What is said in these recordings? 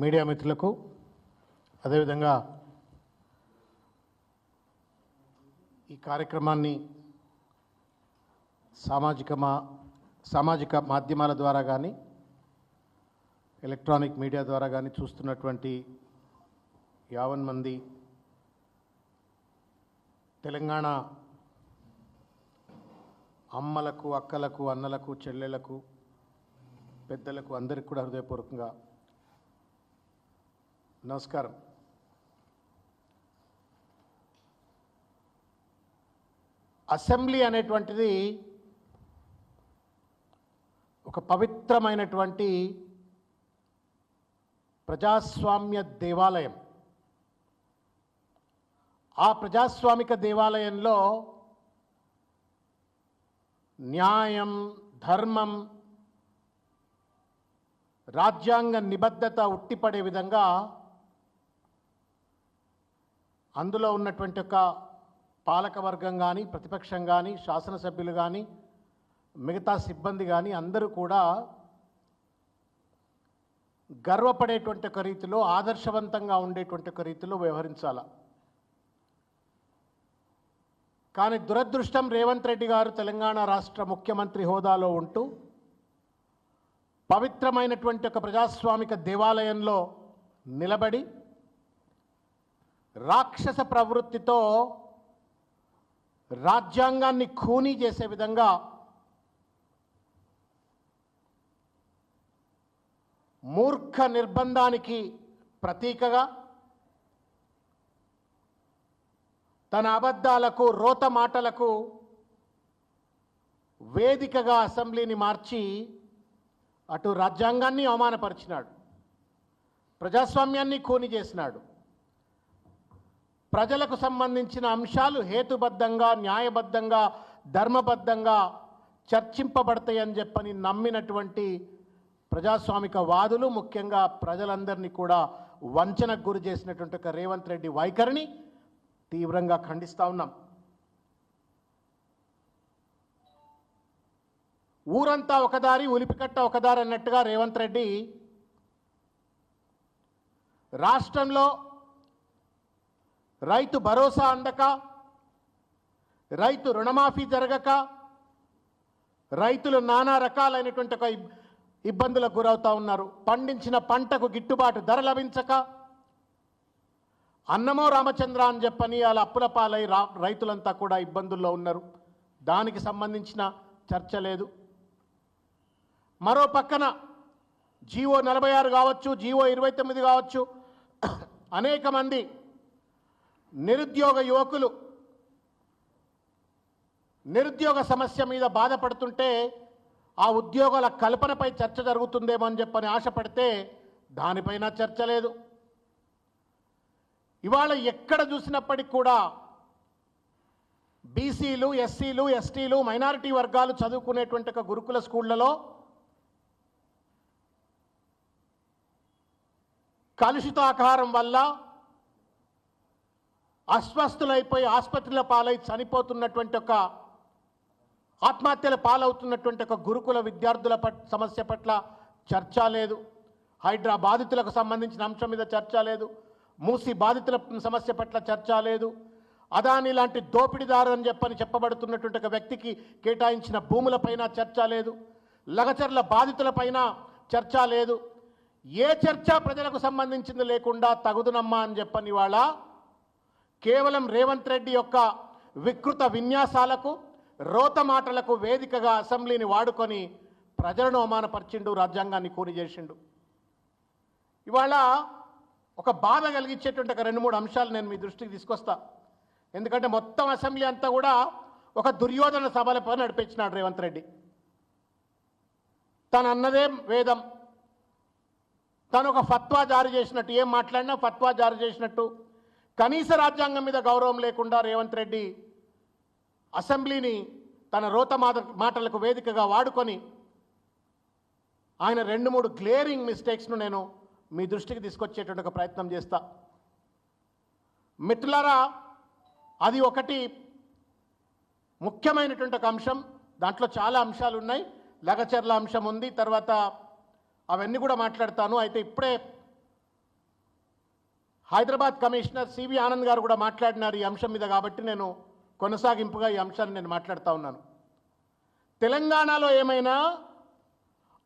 Media మిత్రులకు అదేవిధంగా ఈ కార్యక్రమాన్ని సామాజిక మాధ్యమాల ద్వారా కానీ ఎలక్ట్రానిక్ మీడియా ద్వారా కానీ చూస్తున్నటువంటి 50 మంది తెలంగాణ అమ్మలకు, అక్కలకు, అన్నలకు, చెల్లెలకు, పెద్దలకు అందరికీ కూడా హృదయపూర్వకంగా నమస్కారం. అసెంబ్లీ అనేటువంటిది ఒక పవిత్రమైనటువంటి ప్రజాస్వామ్య దేవాలయం. ఆ ప్రజాస్వామిక దేవాలయంలో న్యాయం, ధర్మం, రాజ్యాంగ నిబద్ధత ఉట్టిపడే విధంగా అందులో ఉన్నటువంటి ఒక పాలకవర్గం కానీ, ప్రతిపక్షం కానీ, శాసనసభ్యులు కానీ, మిగతా సిబ్బంది కానీ అందరూ కూడా గర్వపడేటువంటి ఒక రీతిలో, ఆదర్శవంతంగా ఉండేటువంటి ఒక రీతిలో వ్యవహరించాలి. కానీ దురదృష్టం, రేవంత్ రెడ్డి గారు తెలంగాణ రాష్ట్ర ముఖ్యమంత్రి హోదాలో ఉంటూ పవిత్రమైనటువంటి ఒక ప్రజాస్వామిక దేవాలయంలో నిలబడి రాక్షస ప్రవృత్తితో రాజ్యాంగాన్ని ఖూనీ చేసే విధంగా మూర్ఖ నిర్బంధానికి ప్రతీకగా తన అబద్ధాలకు, రోత మాటలకు వేదికగా అసెంబ్లీని మార్చి అటు రాజ్యాంగాన్ని అవమానపరిచినాడు, ప్రజాస్వామ్యాన్ని ఖూనీ చేసినాడు. ప్రజలకు సంబంధించిన అంశాలు హేతుబద్ధంగా, న్యాయబద్ధంగా, ధర్మబద్ధంగా చర్చింపబడతాయని చెప్పని నమ్మినటువంటి ప్రజాస్వామిక వాదులు, ముఖ్యంగా ప్రజలందరినీ కూడా వంచనకు గురి చేసినటువంటి ఒక రేవంత్ రెడ్డి వైఖరిని తీవ్రంగా ఖండిస్తూ ఉన్నాం. ఊరంతా ఒకదారి, ఉలిపికట్ట ఒకదారి అన్నట్టుగా రేవంత్ రెడ్డి రాష్ట్రంలో రైతు భరోసా అందక, రైతు రుణమాఫీ జరగక, రైతులు నానా రకాలైనటువంటి ఒక ఇబ్బందులకు గురవుతూ ఉన్నారు. పండించిన పంటకు గిట్టుబాటు ధర లభించక, అన్నమో రామచంద్ర అని చెప్పని అలా అప్పుల పాలై రైతులంతా కూడా ఇబ్బందుల్లో ఉన్నారు. దానికి సంబంధించిన చర్చ లేదు. మరో పక్కన జీవో 46 కావచ్చు, జీవో 29 కావచ్చు, అనేక మంది నిరుద్యోగ యువకులు నిరుద్యోగ సమస్య మీద బాధపడుతుంటే ఆ ఉద్యోగాల కల్పనపై చర్చ జరుగుతుందేమో అని చెప్పని ఆశపడితే దానిపైన చర్చ లేదు. ఇవాళ ఎక్కడ చూసినప్పటికీ కూడా బీసీలు, ఎస్సీలు, ఎస్టీలు, మైనారిటీ వర్గాలు చదువుకునేటువంటి ఒక గురుకుల స్కూళ్లలో కలుషిత ఆహారం వల్ల అస్వస్థులైపోయి ఆసుపత్రుల పాలై చనిపోతున్నటువంటి ఒక ఆత్మహత్యల పాలవుతున్నటువంటి ఒక గురుకుల విద్యార్థుల సమస్య పట్ల చర్చ లేదు. హైడ్రా బాధితులకు సంబంధించిన అంశం మీద చర్చ లేదు. మూసి బాధితుల సమస్య పట్ల చర్చ లేదు. అదాని లాంటి దోపిడీదారు అని చెప్పబడుతున్నటువంటి ఒక వ్యక్తికి కేటాయించిన భూములపైన చర్చ లేదు. లగచర్ల బాధితులపైన చర్చ లేదు. ఏ చర్చ ప్రజలకు సంబంధించింది లేకుండా తగుదునమ్మా అని చెప్పని వాళ్ళ కేవలం రేవంత్ రెడ్డి యొక్క వికృత విన్యాసాలకు, రోత మాటలకు వేదికగా అసెంబ్లీని వాడుకొని ప్రజలను అవమానపరిచిండు, రాజ్యాంగాన్ని ఖూనీ చేసిండు. ఇవాళ ఒక బాధ కలిగించేటువంటి ఒక 2-3 అంశాలు నేను మీ దృష్టికి తీసుకొస్తా. ఎందుకంటే మొత్తం అసెంబ్లీ అంతా కూడా ఒక దుర్యోధన సభలపై నడిపించినాడు రేవంత్ రెడ్డి. తను అన్నదే వేదం, తను ఒక ఫత్వా జారీ చేసినట్టు, ఏం మాట్లాడినా ఫత్వా జారీ చేసినట్టు, కనీస రాజ్యాంగం మీద గౌరవం లేకుండా రేవంత్ రెడ్డి అసెంబ్లీని తన రోత మాటలకు వేదికగా వాడుకొని ఆయన 2-3 గ్లేరింగ్ మిస్టేక్స్ను నేను మీ దృష్టికి తీసుకొచ్చేటువంటి ఒక ప్రయత్నం చేస్తా. మిత్రులారా, అది ఒకటి ముఖ్యమైనటువంటి ఒక అంశం. దాంట్లో చాలా అంశాలు ఉన్నాయి. లగచర్ల అంశం ఉంది, తర్వాత అవన్నీ కూడా మాట్లాడతాను. అయితే ఇప్పుడే హైదరాబాద్ కమిషనర్ సివి ఆనంద్ గారు కూడా మాట్లాడినారు ఈ అంశం మీద, కాబట్టి నేను కొనసాగింపుగా ఈ అంశాన్ని నేను మాట్లాడుతూ ఉన్నాను. తెలంగాణలో ఏమైనా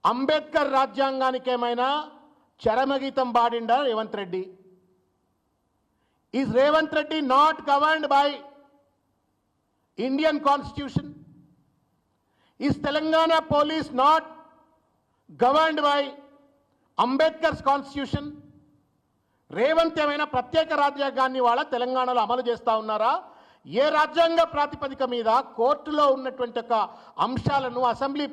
అంబేద్కర్ రాజ్యాంగానికి ఏమైనా చరమగీతం పాడిండా Revanth Reddy? Is Revanth Reddy not governed by Indian constitution? Is Telangana police not governed by Ambedkar's constitution? Revanth ఏమైనా ప్రత్యేక రాజ్యాంగాన్ని వాళ్ళ తెలంగాణలో అమలు చేస్తూ ఉన్నారా? ఏ రాజ్యాంగ ప్రాతిపదిక మీద కోర్టులో ఉన్నటువంటి ఒక అంశాలను అసెంబ్లీ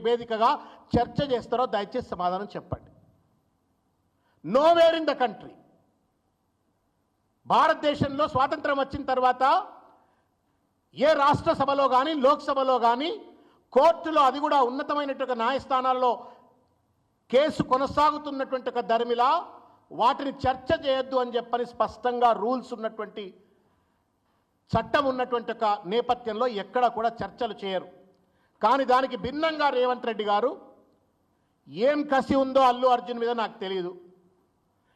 వేదికగా చర్చ చేస్తారో దయచేసి సమాధానం చెప్పండి. నోవేర్ ఇన్ ద కంట్రీ, భారతదేశంలో స్వాతంత్రం వచ్చిన తర్వాత ఏ రాష్ట్ర సభలో కానీ లోక్సభలో కానీ కోర్టులో, అది కూడా ఉన్నతమైనటువంటి న్యాయస్థానాల్లో కేసు కొనసాగుతున్నటువంటి ఒక ధర్మిలా వాటిని చర్చ చేయొద్దు అని చెప్పని స్పష్టంగా రూల్స్ ఉన్నటువంటి చట్టం ఉన్నటువంటి ఒక నేపథ్యంలో ఎక్కడ కూడా చర్చలు చేయరు. కానీ దానికి భిన్నంగా రేవంత్ రెడ్డి గారు ఏం కసి ఉందో అల్లు అర్జున్ మీద నాకు తెలియదు,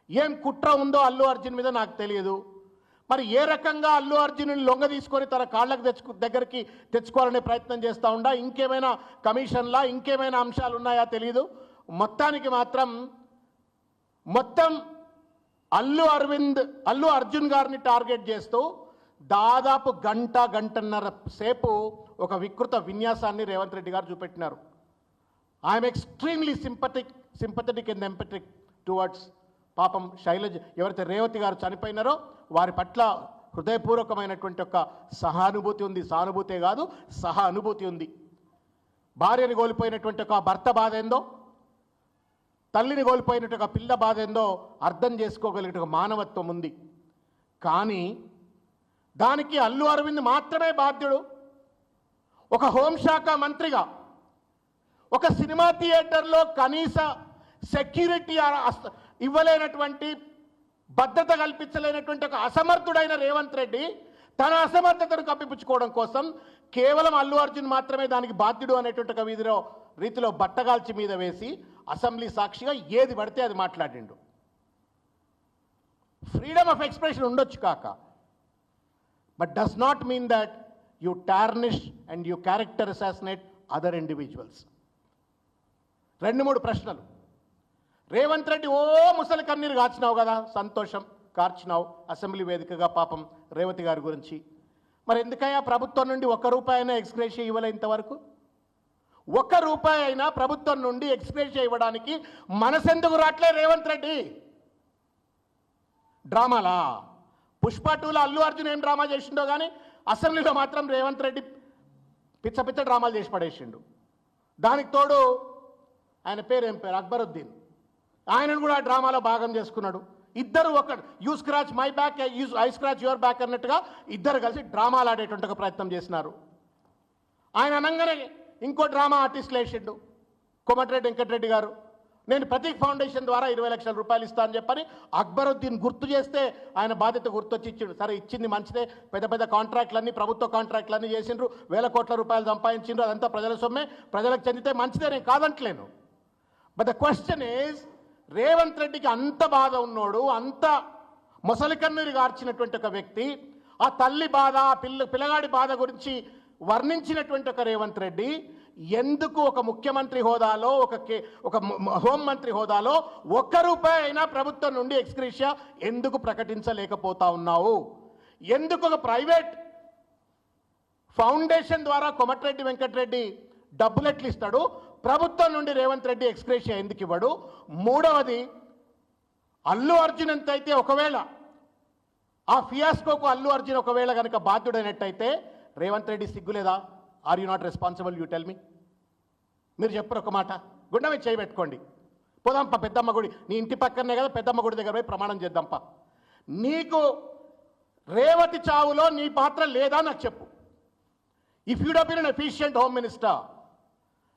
ఏం కుట్ర ఉందో అల్లు అర్జున్ మీద నాకు తెలియదు. మరి ఏ రకంగా అల్లు అర్జున్ని లొంగ తీసుకొని తన కాళ్ళకు దగ్గరికి తెచ్చుకోవాలనే ప్రయత్నం చేస్తూ ఉండా, ఇంకేమైనా కమిషన్లా ఇంకేమైనా అంశాలు ఉన్నాయా తెలియదు. మొత్తానికి మాత్రం అల్లు అర్జున్ గారిని టార్గెట్ చేస్తూ దాదాపు గంటన్నర సేపు ఒక వికృత విన్యాసాన్ని రేవంత్ రెడ్డి గారు చూపెట్టినారు. I'm extremely sympathetic and empathetic towards పాపం శైలజ, ఎవరైతే రేవతి గారు చనిపోయినారో వారి పట్ల హృదయపూర్వకమైనటువంటి ఒక సహానుభూతి ఉంది. సానుభూతే కాదు, సహా అనుభూతి ఉంది. భార్యని కోల్పోయినటువంటి ఒక భర్త బాధ ఏందో, తల్లిని కోల్పోయినట్టు ఒక పిల్ల బాధ ఏందో అర్థం చేసుకోగలిగే ఒక మానవత్వం ఉంది. కానీ దానికి అల్లు అరవింద్ మాత్రమే బాధ్యుడు. ఒక హోంశాఖ మంత్రిగా, ఒక సినిమా థియేటర్లో కనీస సెక్యూరిటీ ఇవ్వలేనటువంటి, భద్రత కల్పించలేనటువంటి ఒక అసమర్థుడైన రేవంత్ రెడ్డి తన అసమర్థతను కప్పిపుచ్చుకోవడం కోసం కేవలం అల్లు అర్జున్ మాత్రమే దానికి బాధ్యుడు అనేటువంటి ఒక రీతిలో బట్టగాల్చి మీద వేసి అసెంబ్లీ సాక్షిగా ఏది పడితే అది మాట్లాడిండు. ఫ్రీడమ్ ఆఫ్ ఎక్స్ప్రెషన్ ఉండొచ్చు కాక, but does not mean that you tarnish and you character assassinate other individuals. 2-3 ప్రశ్నలు. రేవంత్ రెడ్డి ముసలి కన్నీరు కాచినావు కదా, సంతోషం, కార్చినావు అసెంబ్లీ వేదికగా పాపం రేవతి గారి గురించి. మరి ఎందుకయ్యా ప్రభుత్వం నుండి ₹1 అయినా ఎక్స్గ్రేషియా ఇవ్వలే ఇంతవరకు? ₹1 అయినా ప్రభుత్వం నుండి ఎక్స్గ్రేషియా ఇవ్వడానికి మనసెందుకు రాట్లే రేవంత్ రెడ్డి? డ్రామాలా? పుష్ప 2లో అల్లు అర్జున్ ఏం డ్రామా చేసిండో కానీ అసెంబ్లీలో మాత్రం రేవంత్ రెడ్డి పిచ్చ డ్రామాలు చేసి పడేసిండు. దానికి తోడు ఆయన పేరు అక్బరుద్దీన్, ఆయనను కూడా ఆ డ్రామాలో భాగం చేసుకున్నాడు. ఇద్దరు you scratch my back, I scratch your back అన్నట్టుగా ఇద్దరు కలిసి డ్రామాలు ఆడేటువంటి ఒక ప్రయత్నం చేసినారు. ఆయన అనగానే ఇంకో డ్రామా ఆర్టిస్టులు వేసిండు కోమటిరెడ్డి వెంకటరెడ్డి గారు. నేను ప్రతీక్ ఫౌండేషన్ ద్వారా 20 లక్షల రూపాయలు ఇస్తా అని చెప్పని అక్బరుద్దీన్ గుర్తు చేస్తే ఆయన బాధ్యత గుర్తొచ్చి ఇచ్చిండు. సరే ఇచ్చింది మంచిదే, పెద్ద కాంట్రాక్ట్లన్నీ ప్రభుత్వ కాంట్రాక్ట్లన్నీ చేసిండ్రు, వేల కోట్ల రూపాయలు సంపాదించిండ్రు, అదంతా ప్రజల సొమ్మే, ప్రజలకు చెందితే మంచిదే, నేను కాదంటలేను. But the question is, Revanth రెడ్డికి అంత బాధ ఉన్నోడు, అంత మొసలి కన్నీరు గార్చినటువంటి ఒక వ్యక్తి, ఆ తల్లి బాధ, ఆ పిల్లగాడి బాధ గురించి వర్ణించినటువంటి ఒక రేవంత్ రెడ్డి ఎందుకు ఒక ముఖ్యమంత్రి హోదాలో, ఒక హోంమంత్రి హోదాలో ₹1 అయినా ప్రభుత్వం నుండి ఎక్స్గ్రేషియా ఎందుకు ప్రకటించలేకపోతా ఉన్నావు? ఎందుకు ఒక ప్రైవేట్ ఫౌండేషన్ ద్వారా కోమటిరెడ్డి వెంకటరెడ్డి డబ్బులు ఎట్లు ఇస్తాడు, ప్రభుత్వం నుండి రేవంత్ రెడ్డి ఎక్స్గ్రేషియా ఎందుకు ఇవ్వడు? మూడవది, అల్లు అర్జున్ ఎంతైతే ఒకవేళ ఆ ఫియాస్కోకు అల్లు అర్జున్ ఒకవేళ కనుక బాధ్యుడైనట్టయితే రేవంత్ రెడ్డి సిగ్గులేదా? Are you not responsible? You tell me. మీరు చెప్పరు ఒక మాట, గుండె మీద చేయబెట్టుకోండి, పోదాంపా పెద్దమ్మ గుడి, నీ ఇంటి పక్కనే కదా, పెద్దమ్మ గుడి దగ్గర పోయి ప్రమాణం చేద్దాంపా. నీకు రేవతి చావులో నీ పాత్ర లేదా నాకు చెప్పు. If you'd have been an efficient home minister,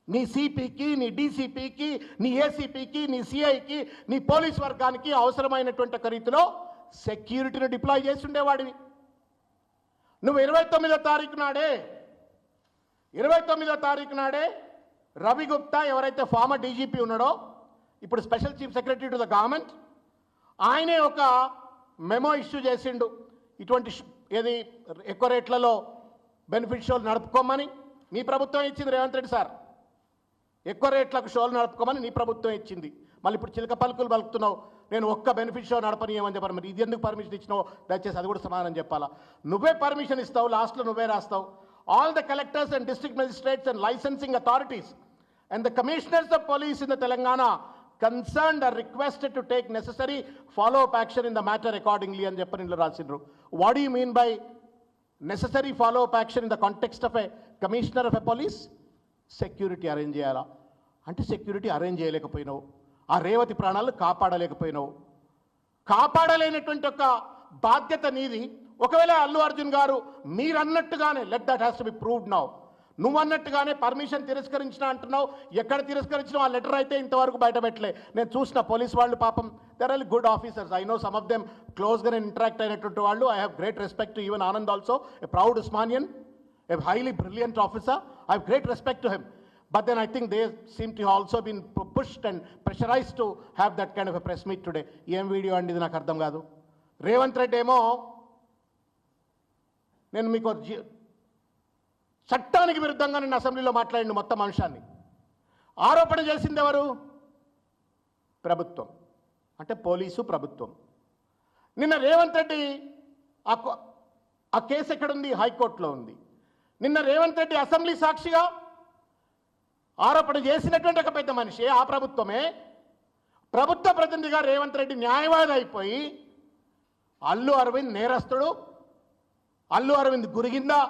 నీ సిపికి, నీ డీసీపీకి, నీ ఏసీపీకి, నీ సిఐకి, నీ పోలీస్ వర్గానికి అవసరమైనటువంటి ఒక రీతిలో సెక్యూరిటీని డిప్లాయ్ చేసి ఉండేవాడివి. నువ్వు 29వ తారీఖు నాడే రవి గుప్తా, ఎవరైతే ఫార్మర్ డీజీపీ ఉన్నాడో, ఇప్పుడు special chief secretary to the government, ఆయనే ఒక మెమో ఇష్యూ చేసిండు ఇటువంటి ఏది ఎక్కువ రేట్లలో బెనిఫిట్ షోలు నడుపుకోమని మీ ప్రభుత్వం ఇచ్చింది రేవంత్ రెడ్డి సార్. ఎక్కువ రేట్లకు షోలు నడుపుకోమని నీ ప్రభుత్వం ఇచ్చింది. మళ్ళీ ఇప్పుడు చిలక పలుకులు పలుకుతున్నావు, నేను ఒక్క బెనిఫిట్ షో నడపనీయమని చెప్పాను. మరి ఇది ఎందుకు పర్మిషన్ ఇచ్చినావు దయచేసి అది కూడా సమాధానం చెప్పాలా. నువ్వే పర్మిషన్ ఇస్తావు, లాస్ట్లో నువ్వే రాస్తావు. All the collectors and district magistrates and licensing authorities and the commissioners of police in the Telangana concerned are requested to take necessary follow-up action in the matter accordingly అని చెప్పని ఇందులో రాసిండ్రు. What do you mean by necessary follow-up action in the context of a commissioner of a police? Security arrange చేయాలా అంటే security arrange చేయలేకపోయినావు, ఆ రేవతి ప్రాణాలు కాపాడలేకపోయినావు. కాపాడలేనటువంటి ఒక బాధ్యత నీది. ఒకవేళ అల్లు అర్జున్ గారు మీరన్నట్టుగానే let that has to be proved now, నువ్వు అన్నట్టుగానే పర్మిషన్ తిరస్కరించిన అంటున్నావు. ఎక్కడ తిరస్కరించినా ఆ లెటర్ అయితే ఇంతవరకు బయట పెట్టలే. నేను చూసిన పోలీస్ వాళ్ళు పాపం there are good officers. I know some of them క్లోజ్గా ఇంటరాక్ట్ అయినటువంటి వాళ్ళు. I have great respect to even Anand also, a proud Osmanian, a highly brilliant officer. I have great respect to him. But then I think they seem to have also been pushed and pressurized to have that kind of a press meet today. ఏం video అండి ఇది నాకు అర్థం కాదు. రేవంత్ రెడ్డి ఏమో నేను మీకు చట్టానికి విరుద్ధంగా నిన్న అసెంబ్లీలో మాట్లాడిన మొత్తం అంశాన్ని ఆరోపణ చేసింది ఎవరు? ప్రభుత్వం, అంటే పోలీసు ప్రభుత్వం. నిన్న రేవంత్ రెడ్డి ఆ కేసు ఎక్కడుంది? హైకోర్టులో ఉంది. నిన్న రేవంత్ రెడ్డి అసెంబ్లీ సాక్షిగా ఆరోపణ చేసినటువంటి ఒక పెద్ద మనిషి ఆ ప్రభుత్వమే ప్రభుత్వ ప్రతినిధిగా రేవంత్ రెడ్డి న్యాయవాది అయిపోయి అల్లు అరవింద్ నేరస్తుడు, అల్లు అరవింద్ గురిగిందా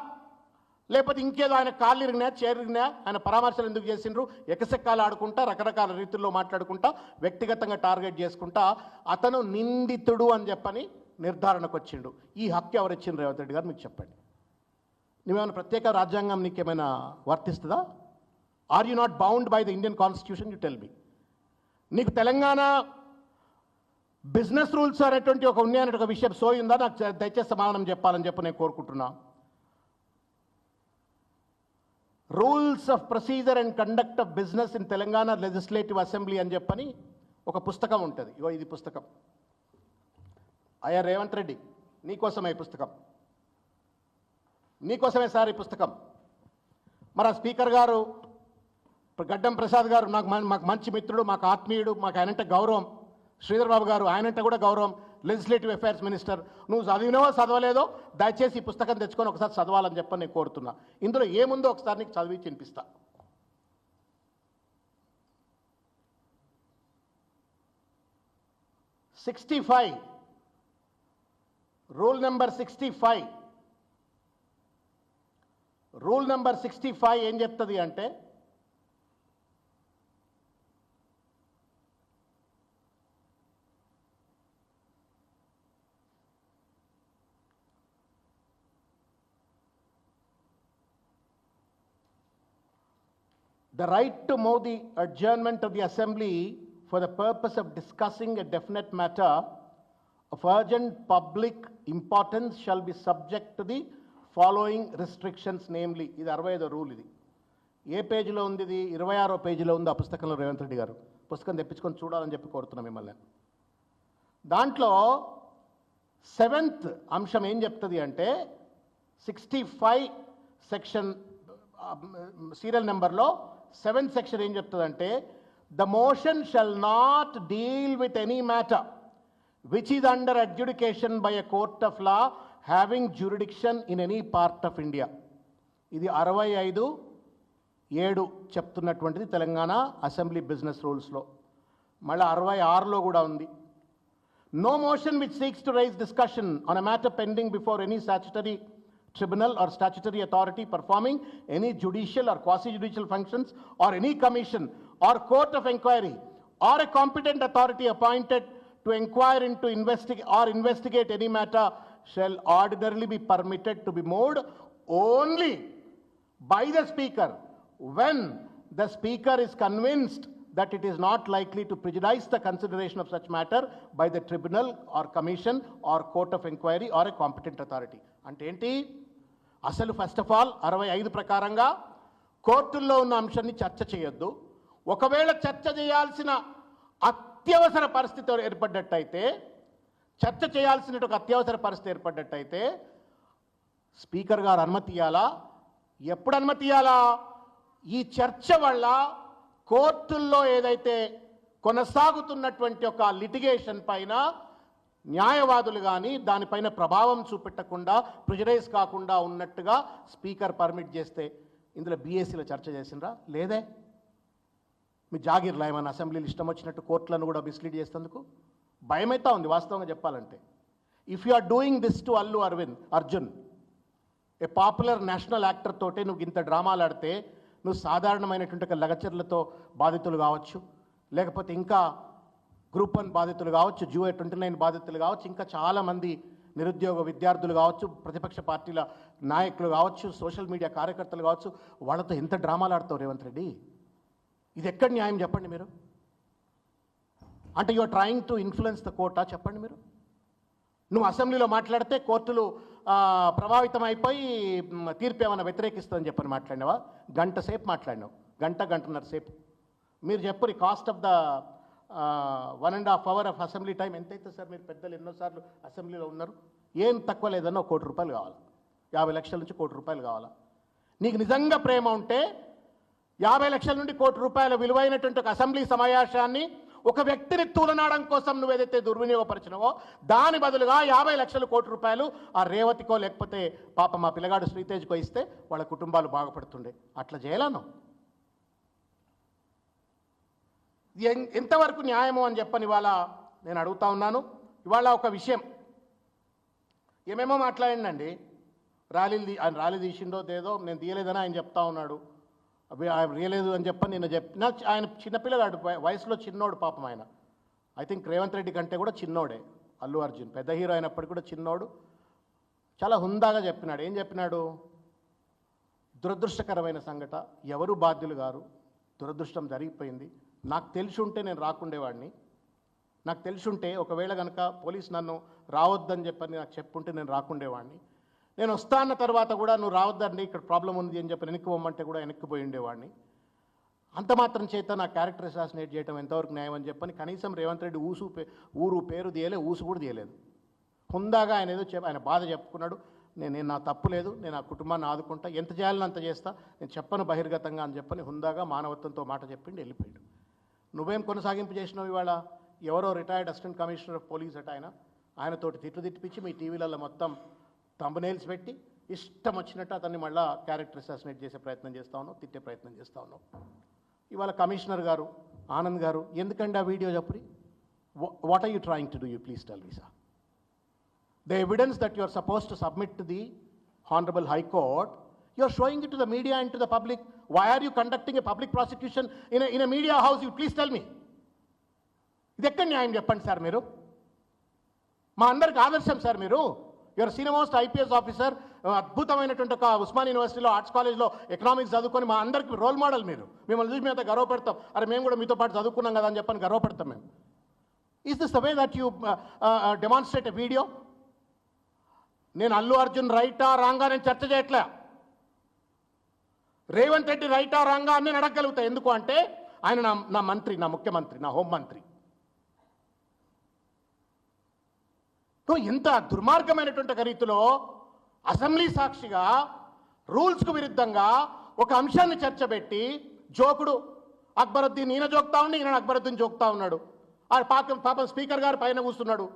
లేకపోతే ఇంకేదో ఆయన కాళ్ళు ఇరిగినా చేరిగినా ఆయన పరామర్శలు ఎందుకు చేసిండ్రు? ఎకసెక్కాలు ఆడుకుంటా రకరకాల రీతుల్లో మాట్లాడుకుంటా వ్యక్తిగతంగా టార్గెట్ చేసుకుంటా అతను నిందితుడు అని చెప్పని నిర్ధారణకు వచ్చిండు. ఈ హక్కు ఎవరు ఇచ్చిండ్రు రేవంత్ రెడ్డి గారు? మీకు చెప్పండి. నువ్వేమైనా ప్రత్యేక రాజ్యాంగం నీకేమైనా వర్తిస్తుందా? Are you not bound by the Indian constitution? You tell me. నీకు తెలంగాణ బిజినెస్ రూల్స్ అనేటువంటి ఒక ఉన్నాయనే ఒక విషయం సోయి ఉందా? నాకు దయచేసి సమాధానం చెప్పాలని చెప్పి నేను కోరుకుంటున్నా. Rules of procedure and conduct of business in Telangana legislative assembly అని చెప్పని ఒక పుస్తకం ఉంటుంది. ఇగో ఇది పుస్తకం. అయ్యా రేవంత్ రెడ్డి, నీకోసమే ఈ పుస్తకం, నీకోసమే సార్ ఈ పుస్తకం. మరి ఆ స్పీకర్ గారు గడ్డం ప్రసాద్ గారు మాకు మంచి మిత్రుడు, మాకు ఆత్మీయుడు, మాకు ఆయనంటే గౌరవం. శ్రీధర్ బాబు గారు ఆయనంటే కూడా గౌరవం, లెజిస్లేటివ్ అఫైర్స్ మినిస్టర్. నువ్వు చదివినవో చదవలేదో దయచేసి ఈ పుస్తకం తెచ్చుకొని ఒకసారి చదవాలని చెప్పని నేను కోరుతున్నా. ఇందులో ఏముందో ఒకసారి నీకు చదివి వినిపిస్తా. రూల్ నెంబర్ 65 రూల్ నెంబర్ 65 ఏం చెప్తుంది అంటే, the right to move the adjournment of the assembly for the purpose of discussing a definite matter of urgent public importance shall be subject to the following restrictions, namely. ఇది 65వ rule. ఇది ఏ పేజీలో ఉంది? ఇది 26వ పేజీలో ఉంది ఆ పుస్తకంలో. రేవంత్ రెడ్డి గారు పుస్తకం తెప్పించుకొని చూడాలని చెప్పి కోరుతున్నాం మిమ్మల్ని. దాంట్లో 7th అంశం ఏం చెప్తుంది అంటే, 65 సెక్షన్ సీరియల్ నెంబర్లో 7th సెక్షన్ ఏం చెప్తుందంటే, the motion shall not deal with any matter which is under adjudication by a court of law having jurisdiction in any part of India. ఇది 65(7) చెప్తున్నటువంటిది తెలంగాణ అసెంబ్లీ బిజినెస్ రూల్స్లో. మళ్ళీ 66లో కూడా ఉంది. No motion which seeks to raise discussion on a matter pending before any statutory tribunal or statutory authority performing any judicial or quasi-judicial functions or any commission or court of inquiry or a competent authority appointed to inquire into investigate any matter shall ordinarily be permitted to be moved only by the speaker when the speaker is convinced that it is not likely to prejudice the consideration of such matter by the tribunal or commission or court of inquiry or a competent authority. అంటే ఏంటి? అసలు first of all 65 ప్రకారంగా కోర్టుల్లో ఉన్న అంశాన్ని చర్చ చేయొద్దు. ఒకవేళ చర్చ చేయాల్సిన అత్యవసర పరిస్థితి ఏర్పడ్డట్టయితే చర్చ చేయాల్సిన ఒక అత్యవసర పరిస్థితి ఏర్పడ్డట్టయితే స్పీకర్ గారు అనుమతి ఇవ్వాలా? ఎప్పుడు అనుమతి ఇవ్వాలా? ఈ చర్చ వల్ల కోర్టుల్లో ఏదైతే కొనసాగుతున్నటువంటి ఒక లిటిగేషన్ పైన న్యాయవాదులు కానీ దానిపైన ప్రభావం చూపెట్టకుండా ప్రెజరైజ్ కాకుండా ఉన్నట్టుగా స్పీకర్ పర్మిట్ చేస్తే ఇందులో బీఎస్సీలో చర్చ చేసిండ్రా? లేదే. మీ జాగీర్లా ఏమైనా అసెంబ్లీలు ఇష్టం వచ్చినట్టు కోర్టులను కూడా మిస్లీడ్ చేసేందుకు భయమైతే ఉంది వాస్తవంగా చెప్పాలంటే. If you are doing this to Allu Arjun, a popular national actor తోటే నువ్వు ఇంత డ్రామాలు ఆడితే నువ్వు సాధారణమైనటువంటి లగచర్లతో బాధితులు కావచ్చు, లేకపోతే ఇంకా గ్రూప్ 1 బాధితులు కావచ్చు, July 29 బాధితులు కావచ్చు, ఇంకా చాలామంది నిరుద్యోగ విద్యార్థులు కావచ్చు, ప్రతిపక్ష పార్టీల నాయకులు కావచ్చు, సోషల్ మీడియా కార్యకర్తలు కావచ్చు, వాళ్ళతో ఎంత డ్రామాలు ఆడతావు రేవంత్ రెడ్డి? ఇది ఎక్కడ న్యాయం చెప్పండి మీరు? అంటే you are trying to influence the కోర్టా చెప్పండి మీరు? నువ్వు అసెంబ్లీలో మాట్లాడితే కోర్టులు ప్రభావితం అయిపోయి తీర్పు ఏమైనా వ్యతిరేకిస్తుందని చెప్పని మాట్లాడినావా? గంట సేపు మాట్లాడినావు, గంటన్నర సేపు. మీరు చెప్పరు cost of the 1.5 hour of assembly time ఎంతైతే సార్? మీరు పెద్దలు ఎన్నోసార్లు అసెంబ్లీలో ఉన్నారు. ఏం తక్కువ లేదన్నా ₹1 కోటి కావాలి, 50 లక్షల నుంచి ₹1 కోటి కావాలా? నీకు నిజంగా ప్రేమ ఉంటే 50 లక్షల నుండి ₹1 కోటి విలువైనటువంటి ఒక అసెంబ్లీ సమావేశాన్ని ఒక వ్యక్తిని తూలనాడడం కోసం నువ్వేదైతే దుర్వినియోగపరిచినవో దాని బదులుగా 50 లక్షలు ₹1 కోటి ఆ రేవతికో లేకపోతే పాప మా పిల్లగాడు శ్రీతేజ్కో ఇస్తే వాళ్ళ కుటుంబాలు బాగుపడుతుండే. అట్లా చేయాలను ఎంతవరకు న్యాయము అని చెప్పని ఇవాళ నేను అడుగుతా ఉన్నాను. ఇవాళ ఒక విషయం ఏమేమో మాట్లాడిండండి. ఆయన ర్యాలీ తీసిండో దేదో నేను తీయలేదని ఆయన చెప్తా ఉన్నాడు. ఆయన తీయలేదు అని చెప్పని నేను చెప్పిన. ఆయన చిన్నపిల్లగాడు, వయసులో చిన్నోడు పాపం. ఆయన ఐ థింక్ రేవంత్ రెడ్డి కంటే కూడా చిన్నోడే అల్లు అర్జున్. పెద్ద హీరో అయినప్పటికీ కూడా చిన్నోడు. చాలా హుందాగా చెప్పినాడు. ఏం చెప్పినాడు? దురదృష్టకరమైన సంఘటన, ఎవరు బాధ్యులు గారు, దురదృష్టం జరిగిపోయింది. నాకు తెలిసి ఉంటే నేను రాకుండేవాడిని. నాకు తెలిసి ఉంటే ఒకవేళ కనుక పోలీసు నన్ను రావద్దని చెప్పని నాకు చెప్పుంటే నేను రాకుండేవాడిని. నేను వస్తా అన్న తర్వాత కూడా నువ్వు రావద్దండి ఇక్కడ ప్రాబ్లం ఉంది అని చెప్పి వెనక్కి పోమంటే కూడా వెనక్కిపోయి ఉండేవాడిని. అంత మాత్రం చేత నా క్యారెక్టర్ అసాసినేట్ చేయడం ఎంతవరకు న్యాయం అని చెప్పని కనీసం రేవంత్ రెడ్డి ఊరు పేరు తీయలే, ఊసు కూడా తీయలేదు. హుందాగా ఆయన ఏదో ఆయన బాధ చెప్పుకున్నాడు. నేను నా తప్పు లేదు, నేను ఆ కుటుంబాన్ని ఆదుకుంటా, ఎంత చేయాలని అంత చేస్తా, నేను చెప్పను బహిర్గతంగా అని చెప్పని హుందాగా మానవత్వంతో మాట చెప్పిండి వెళ్ళిపోయాడు. నువ్వేం కొనసాగింపు చేసినావు? ఇవాళ ఎవరో retired assistant commissioner of police అట ఆయనతోటి తిట్టిపిచ్చి మీ టీవీలలో మొత్తం థంబ్నెయిల్స్ పెట్టి ఇష్టం వచ్చినట్టు అతన్ని మళ్ళీ క్యారెక్టర్ అసాసినేట్ చేసే ప్రయత్నం చేస్తా ఉన్నావు, తిట్టే ప్రయత్నం చేస్తా ఉన్నావు. ఇవాళ కమిషనర్ గారు ఆనంద్ గారు ఎందుకండి ఆ వీడియో చెప్పురి? What are you trying to do? You please tell me sir. The evidence that you are supposed to submit to the Honorable High Court, you are showing it to the media and to the public. Why are you conducting a public prosecution in a media house? You please tell me. ఇది ఎక్కడ న్యాయం చెప్పండి sir మీరు? మా అందరికి ఆదర్శం sir మీరు. You're senior most IPS officer, అద్భుతమైనటువంటి ఒక ఉస్మాన్ యూనివర్సిటీలో ఆర్ట్స్ కాలేజ్లో ఎకనామిక్స్ చదువుకొని మా అందరికి రోల్ మోడల్ మీరు. మిమ్మల్ని చూసి మేము గర్వపడతాం. అరే మేము కూడా మీతో పాటు చదువుకున్నాం కదా అని చెప్పని గర్వపడతాం మేము. Is this the way that you demonstrate a video? నేను అల్లు అర్జున్ రైటా రాంగా నేను చర్చ చేయట్లే. రేవంత్ రెడ్డి రైటా రాంగా అని నేను అడగగలుగుతా. ఎందుకు అంటే ఆయన నా మంత్రి, నా ముఖ్యమంత్రి, నా హోంమంత్రి. ఎంత దుర్మార్గమైనటువంటి రీతిలో అసెంబ్లీ సాక్షిగా రూల్స్కు విరుద్ధంగా ఒక అంశాన్ని చర్చబెట్టి జోకుడు అక్బరుద్దీన్ ఈయన జోక్తా ఉండి ఈయన అక్బరుద్దీన్ జోక్తా ఉన్నాడు. ఆ పాపం స్పీకర్ గారు పైన కూర్చున్నాడు.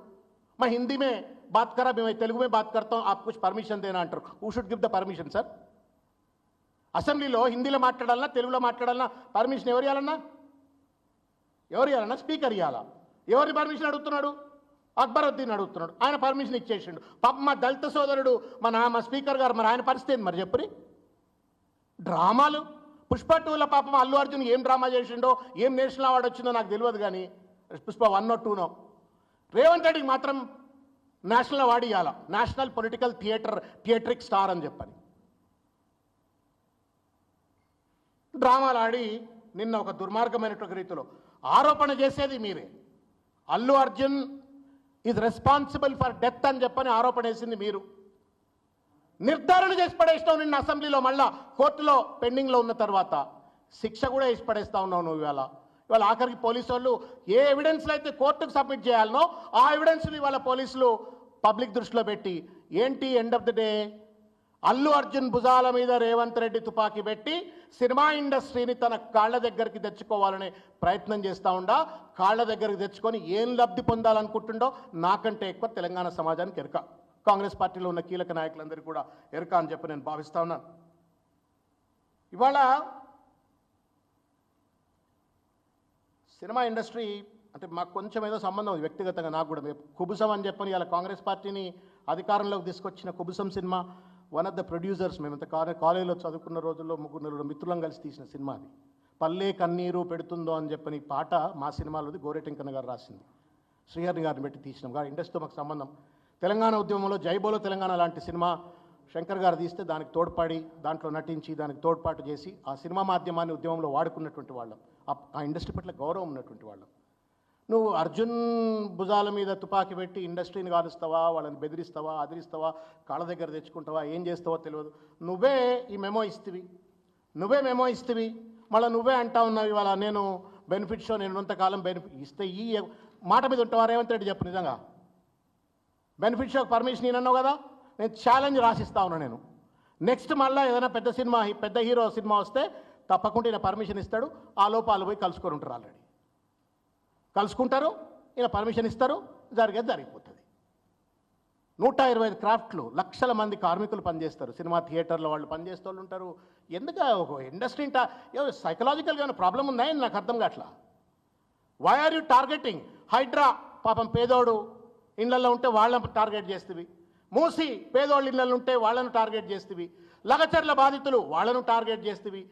मैं हिंदी में बात करा, मैं तेलुगु में बात करता हूँ, आप कुछ परमिशन देना अंటారు. Who should give the permission sir? అసెంబ్లీలో హిందీలో మాట్లాడాలన్నా తెలుగులో మాట్లాడాలన్నా పర్మిషన్ ఎవరు ఇవ్వాలన్నా? స్పీకర్ ఇవ్వాలా? ఎవరిని పర్మిషన్ అడుగుతున్నాడు? అక్బరుద్దీన్ అడుగుతున్నాడు. ఆయన పర్మిషన్ ఇచ్చేసిండు. పాప మా దళిత సోదరుడు మా స్పీకర్ గారు, మరి ఆయన పరిస్థితి ఏంది మరి చెప్పరి? డ్రామాలు. పుష్ప 2లో పాపం అల్లు అర్జున్ ఏం డ్రామా చేసిండో, ఏం నేషనల్ అవార్డు వచ్చిందో నాకు తెలియదు. కానీ పుష్ప 1 or 2 రేవంత్ రెడ్డికి మాత్రం నేషనల్ అవార్డు ఇవ్వాలా, నేషనల్ పొలిటికల్ థియేట్రిక్ స్టార్ అని చెప్పని డ్రామాలు ఆడి నిన్న ఒక దుర్మార్గమైనటువంటి రీతిలో ఆరోపణ చేసేది మీరే. Allu Arjun is responsible for death అని చెప్పని ఆరోపణ వేసింది మీరు. నిర్ధారణ చేసి పడేస్తావు నిన్న అసెంబ్లీలో, మళ్ళా కోర్టులో పెండింగ్లో ఉన్న తర్వాత శిక్ష కూడా వేసి పడేస్తా ఉన్నావు నువ్వు. ఇవాళ ఆఖరికి పోలీసు వాళ్ళు ఏ ఎవిడెన్స్లు అయితే కోర్టుకు సబ్మిట్ చేయాలనో ఆ ఎవిడెన్స్ని వాళ్ళ పోలీసులు పబ్లిక్ దృష్టిలో పెట్టి ఏంటి end of the day Allu Arjun భుజాల మీద రేవంత్ రెడ్డి తుపాకీ పెట్టి సినిమా ఇండస్ట్రీని తన కాళ్ళ దగ్గరికి తెచ్చుకోవాలనే ప్రయత్నం చేస్తూ ఉండా కాళ్ళ దగ్గరికి తెచ్చుకొని ఏం లబ్ధి పొందాలనుకుంటుండో నాకంటే ఎక్కువ తెలంగాణ సమాజానికి ఎరక, కాంగ్రెస్ పార్టీలో ఉన్న కీలక నాయకులందరికీ కూడా ఎరక అని చెప్పి నేను భావిస్తూ ఉన్నాను. ఇవాళ సినిమా ఇండస్ట్రీ అంటే మాకు కొంచెం ఏదో సంబంధం ఉంది వ్యక్తిగతంగా, నాకు కూడా కుబుసం అని చెప్పని ఇలా కాంగ్రెస్ పార్టీని అధికారంలోకి తీసుకొచ్చిన Kubusam cinema one of the producers, మేమంత కాలేజీలో చదువుకున్న రోజుల్లో ముగ్గురు మిత్రులం కలిసి తీసిన సినిమా అది. పల్లె కన్నీరు పెడుతుందో అని చెప్పని పాట మా సినిమాలోది గోరెటెంకన్న గారు రాసింది, శ్రీహరి గారిని పెట్టి తీసినాం. ఇండస్ట్రీతో మాకు సంబంధం. తెలంగాణ ఉద్యమంలో జైబోలో తెలంగాణ లాంటి సినిమా శంకర్ గారు తీస్తే దానికి తోడ్పడి దాంట్లో నటించి దానికి తోడ్పాటు చేసి ఆ సినిమా మాధ్యమాన్ని ఉద్యమంలో వాడుకున్నటువంటి వాళ్ళం, ఆ ఇండస్ట్రీ పట్ల గౌరవం ఉన్నటువంటి వాళ్ళం. నువ్వు అర్జున్ భుజాల మీద తుపాకీ పెట్టి ఇండస్ట్రీని కాలుస్తావా, వాళ్ళని బెదిరిస్తావా, అదిరిస్తావా, కాళ్ళ దగ్గర తెచ్చుకుంటావా, ఏం చేస్తావో తెలియదు. నువ్వే ఈ మెమో ఇస్తివి, మళ్ళీ నువ్వే అంటా ఉన్నావు ఇవాళ నేను బెనిఫిట్ షో నేను కొంతకాలం బెనిఫిట్ ఇస్తే ఈ మాట మీద ఉంటావా రేవంత్ రెడ్డి చెప్పు. నిజంగా బెనిఫిట్ షోకి పర్మిషన్ నేనన్నావు కదా, నేను ఛాలెంజ్ రాసిస్తా ఉన్నా. నేను నెక్స్ట్ మళ్ళీ ఏదైనా పెద్ద హీరో సినిమా వస్తే తప్పకుండా ఈయన పర్మిషన్ ఇస్తాడు, ఆ లోపాలు పోయి కలుసుకొని ఉంటారు. ఆల్రెడీ కలుసుకుంటారు, ఈయన పర్మిషన్ ఇస్తారు, జరిగిపోతుంది. 125 క్రాఫ్ట్లు, లక్షల మంది కార్మికులు పనిచేస్తారు, సినిమా థియేటర్లో వాళ్ళు పనిచేస్తూ వాళ్ళు ఉంటారు. ఎందుకు ఒక ఇండస్ట్రీ సైకలాజికల్గా ఏమైనా ప్రాబ్లం ఉన్నాయని నాకు అర్థం కావట్లా. Why are you targeting HYDRAA? పాపం పేదోడు ఇళ్లలో ఉంటే వాళ్ళని టార్గెట్ చేస్తేవి, మూసి పేదోళ్ళ ఇళ్లలో ఉంటే వాళ్ళను టార్గెట్ చేస్తేవి, లగచర్ల బాధితులు వాళ్ళను టార్గెట్ చేస్తేవి.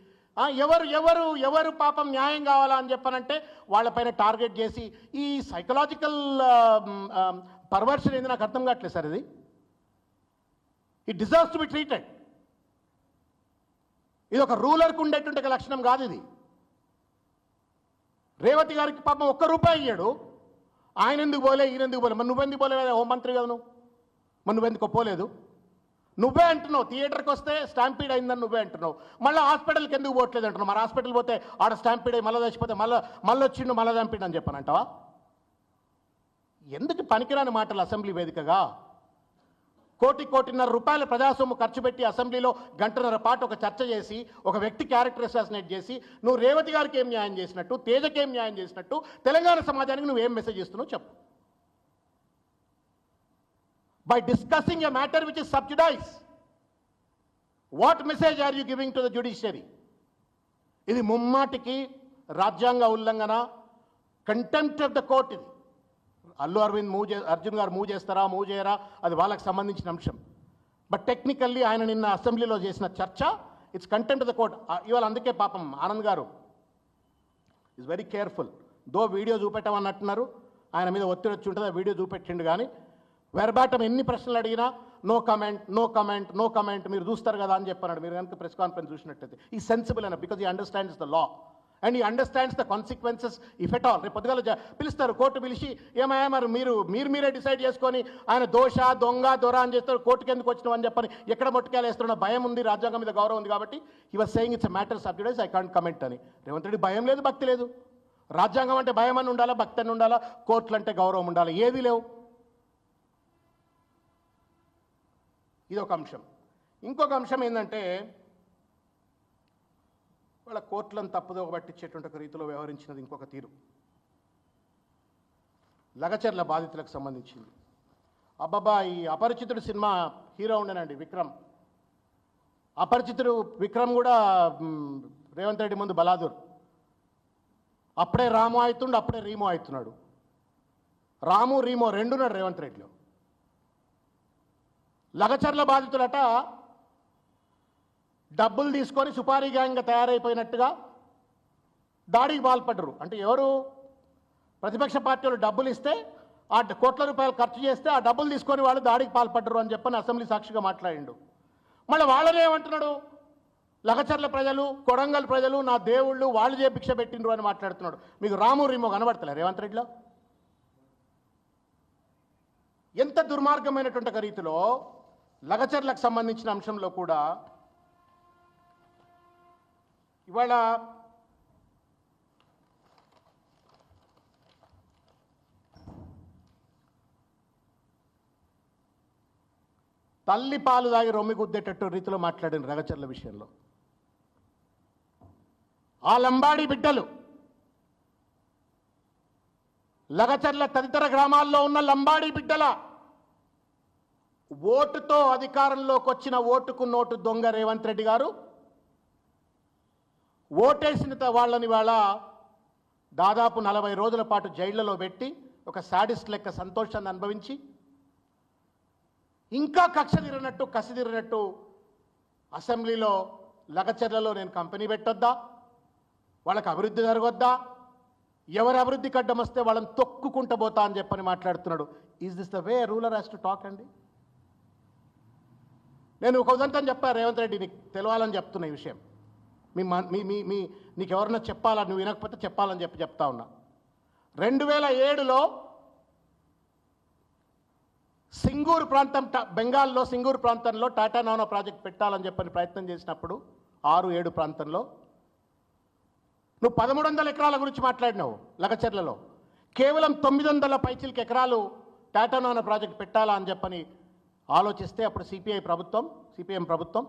ఎవరు పాపం న్యాయం కావాలా అని చెప్పనంటే వాళ్ళపైన టార్గెట్ చేసి ఈ సైకలాజికల్ పర్వర్షన్ ఏంది నాకు అర్థం కావట్లేదు సార్. ఇది it deserves to be treated. ఇది ఒక రూలర్కి ఉండేటువంటి ఒక లక్షణం కాదు ఇది. రేవతి గారికి పాపం ₹1 ఇయ్యాడు, ఆయన ఎందుకు పోలే, ఈయన ఎందుకు పోలే? మరి నువ్వెందుకు పోలే? హోంమంత్రి కదా నువ్వు, మరి నువ్వెందుకు పోలేదు? నువ్వే అంటున్నావు థియేటర్కి వస్తే స్టాంపీడ్ అయిందని నువ్వే అంటున్నావు. మళ్ళీ హాస్పిటల్కి ఎందుకు పోవట్లేదు అంటున్నావు. మరి హాస్పిటల్ పోతే ఆడ స్టాంపీడ్ అయ్యి మళ్ళీ చచ్చిపోతే మళ్ళీ వచ్చిండు మళ్ళీ చంపీడు అని చెప్పనంటావా? ఎందుకు పనికిరాని మాటలు అసెంబ్లీ వేదికగా? కోటిన్నర రూపాయల ప్రజాసొమ్ము ఖర్చు పెట్టి అసెంబ్లీలో గంటన్నర పాటు ఒక చర్చ చేసి ఒక వ్యక్తి క్యారెక్టర్ అసాసినేట్ చేసి నువ్వు రేవతి గారికి ఏం న్యాయం చేసినట్టు, తేజకి ఏం న్యాయం చేసినట్టు, తెలంగాణ సమాజానికి నువ్వేం మెసేజ్ ఇస్తున్నావు చెప్పు. By discussing a matter which is sub judice, what message are you giving to the judiciary? ఇది ముమ్మాటికి రాజ్యాంగ ఉల్లంఘన, కంటెంప్ట్ ఆఫ్ ద కోర్ట్. ఇది అల్లు అర్జున్ గారు మూవ్ చేయరా అది వాళ్ళకి సంబంధించిన అంశం. బట్ టెక్నికల్లీ ఆయన నిన్న అసెంబ్లీలో చేసిన చర్చ it's contempt of the court. ఇవాళ అందుకే పాపం ఆనంద్ గారు ఈజ్ వెరీ కేర్ఫుల్. వీడియో చూపెట్టమన్నట్టున్నారు, ఆయన మీద ఒత్తిడి వచ్చి ఉంటుంది, ఆ వీడియో చూపెట్టిండు. కానీ వెర్బాటం ఎన్ని ప్రశ్నలు అడిగినా నో కమెంట్ మీరు చూస్తారు కదా అని చెప్పన్నాడు. మీరు కనుక ప్రెస్ కాన్ఫరెన్స్ చూసినట్టయితే ఈ సెన్సిబుల్ అయినా బికాజ్ ఈ అండర్స్టాండ్స్ ద లా అండ్ ఈ understands the consequences if at all. రేపు పొద్దుగాల పిలుస్తారు, కోర్టు పిలిచి ఏమయ్యా మరి మీరే డిసైడ్ చేసుకొని ఆయన దొర అని చేస్తారు, కోర్టుకి ఎందుకు వచ్చినావు అని చెప్పని ఎక్కడ మొట్టుకేలేస్తున్న భయం ఉంది, రాజ్యాంగం మీద గౌరవం ఉంది కాబట్టి హి was saying it's a matter sub జుడిస్, I can't comment అని. రేవంత్ రెడ్డి భయం లేదు, భక్తి లేదు. రాజ్యాంగం అంటే భయం అని ఉండాలా, భక్తి అని ఉండాలా, కోర్టులు అంటే గౌరవం ఉండాలి, ఏది లేవు. ఇది ఒక అంశం. ఇంకొక అంశం ఏంటంటే వాళ్ళ కోర్టులను తప్పుదో పట్టించేటువంటి ఒక రీతిలో వ్యవహరించినది ఇంకొక తీరు. లగచర్ల బాధితులకు సంబంధించింది. అబ్బాబా ఈ అపరిచితుడు సినిమా హీరో ఉండేనండి విక్రమ్. అపరిచితుడు విక్రమ్ కూడా రేవంత్ రెడ్డి ముందు బలాదూర్. అప్పుడే రాము అవుతుండు, అప్పుడే రీమో అవుతున్నాడు. రాము రీమో రెండున్నాడు రేవంత్ రెడ్డిలో. లగచర్ల బాధితులట డబ్బులు తీసుకొని సుపారీ గ్యాంగ్గా తయారైపోయినట్టుగా దాడికి పాల్పడ్డరు. అంటే ఎవరు? ప్రతిపక్ష పార్టీలు డబ్బులు ఇస్తే ఆ కోట్ల రూపాయలు ఖర్చు చేస్తే ఆ డబ్బులు తీసుకొని వాళ్ళు దాడికి పాల్పడ్డరు అని చెప్పని అసెంబ్లీ సాక్షిగా మాట్లాడిండు. మళ్ళీ వాళ్ళనే ఏమంటున్నాడు, లగచర్ల ప్రజలు, కొడంగల్ ప్రజలు నా దేవుళ్ళు, వాళ్ళు భిక్ష పెట్టిండ్రు అని మాట్లాడుతున్నాడు. మీకు రాము రీమో కనబడతలే రేవంత్ రెడ్డిలో? ఎంత దుర్మార్గమైనటువంటి ఒక రీతిలో లగచర్లకు సంబంధించిన అంశంలో కూడా ఇవాళ తల్లి పాలు దాగి రొమ్మి గుద్దేటట్టు రీతిలో మాట్లాడిన రగచర్ల విషయంలో. ఆ లంబాడి బిడ్డలు, లగచర్ల తదితర గ్రామాల్లో ఉన్న లంబాడి బిడ్డల ఓటుతో అధికారంలోకి వచ్చిన ఓటుకు నోటు దొంగ రేవంత్ రెడ్డి గారు ఓటేసిన వాళ్ళని వాళ్ళ దాదాపు 40 రోజుల పాటు జైళ్లలో పెట్టి ఒక సాడిస్ట్ లెక్క సంతోషాన్ని అనుభవించి ఇంకా కసిదిరినట్టు అసెంబ్లీలో లగచర్లలో నేను కంపెనీ పెట్టొద్దా, వాళ్ళకి అభివృద్ధి జరగొద్దా, ఎవరి అభివృద్ధి కడ్డం వస్తే వాళ్ళని తొక్కుకుంటూ పోతా అని చెప్పని మాట్లాడుతున్నాడు. Is this the way ruler has to talk అండి? నేను ఒక ఉదంతం చెప్పా రేవంత్ రెడ్డి, నీకు తెలవాలని చెప్తున్నా ఈ విషయం. నీకు ఎవరన్నా చెప్పాలా, నువ్వు వినకపోతే చెప్పాలని చెప్తా ఉన్నా. 2007లో సింగూరు ప్రాంతం, బెంగాల్లో సింగూరు ప్రాంతంలో టాటా నానో ప్రాజెక్ట్ పెట్టాలని చెప్పని ప్రయత్నం చేసినప్పుడు 6-7 ప్రాంతంలో నువ్వు 1300 ఎకరాల గురించి మాట్లాడినావు. లగచర్లలో కేవలం 900 పైచిలకి ఎకరాలు టాటా నానో ప్రాజెక్ట్ పెట్టాలా అని చెప్పని ఆలోచిస్తే అప్పుడు సిపిఎం ప్రభుత్వం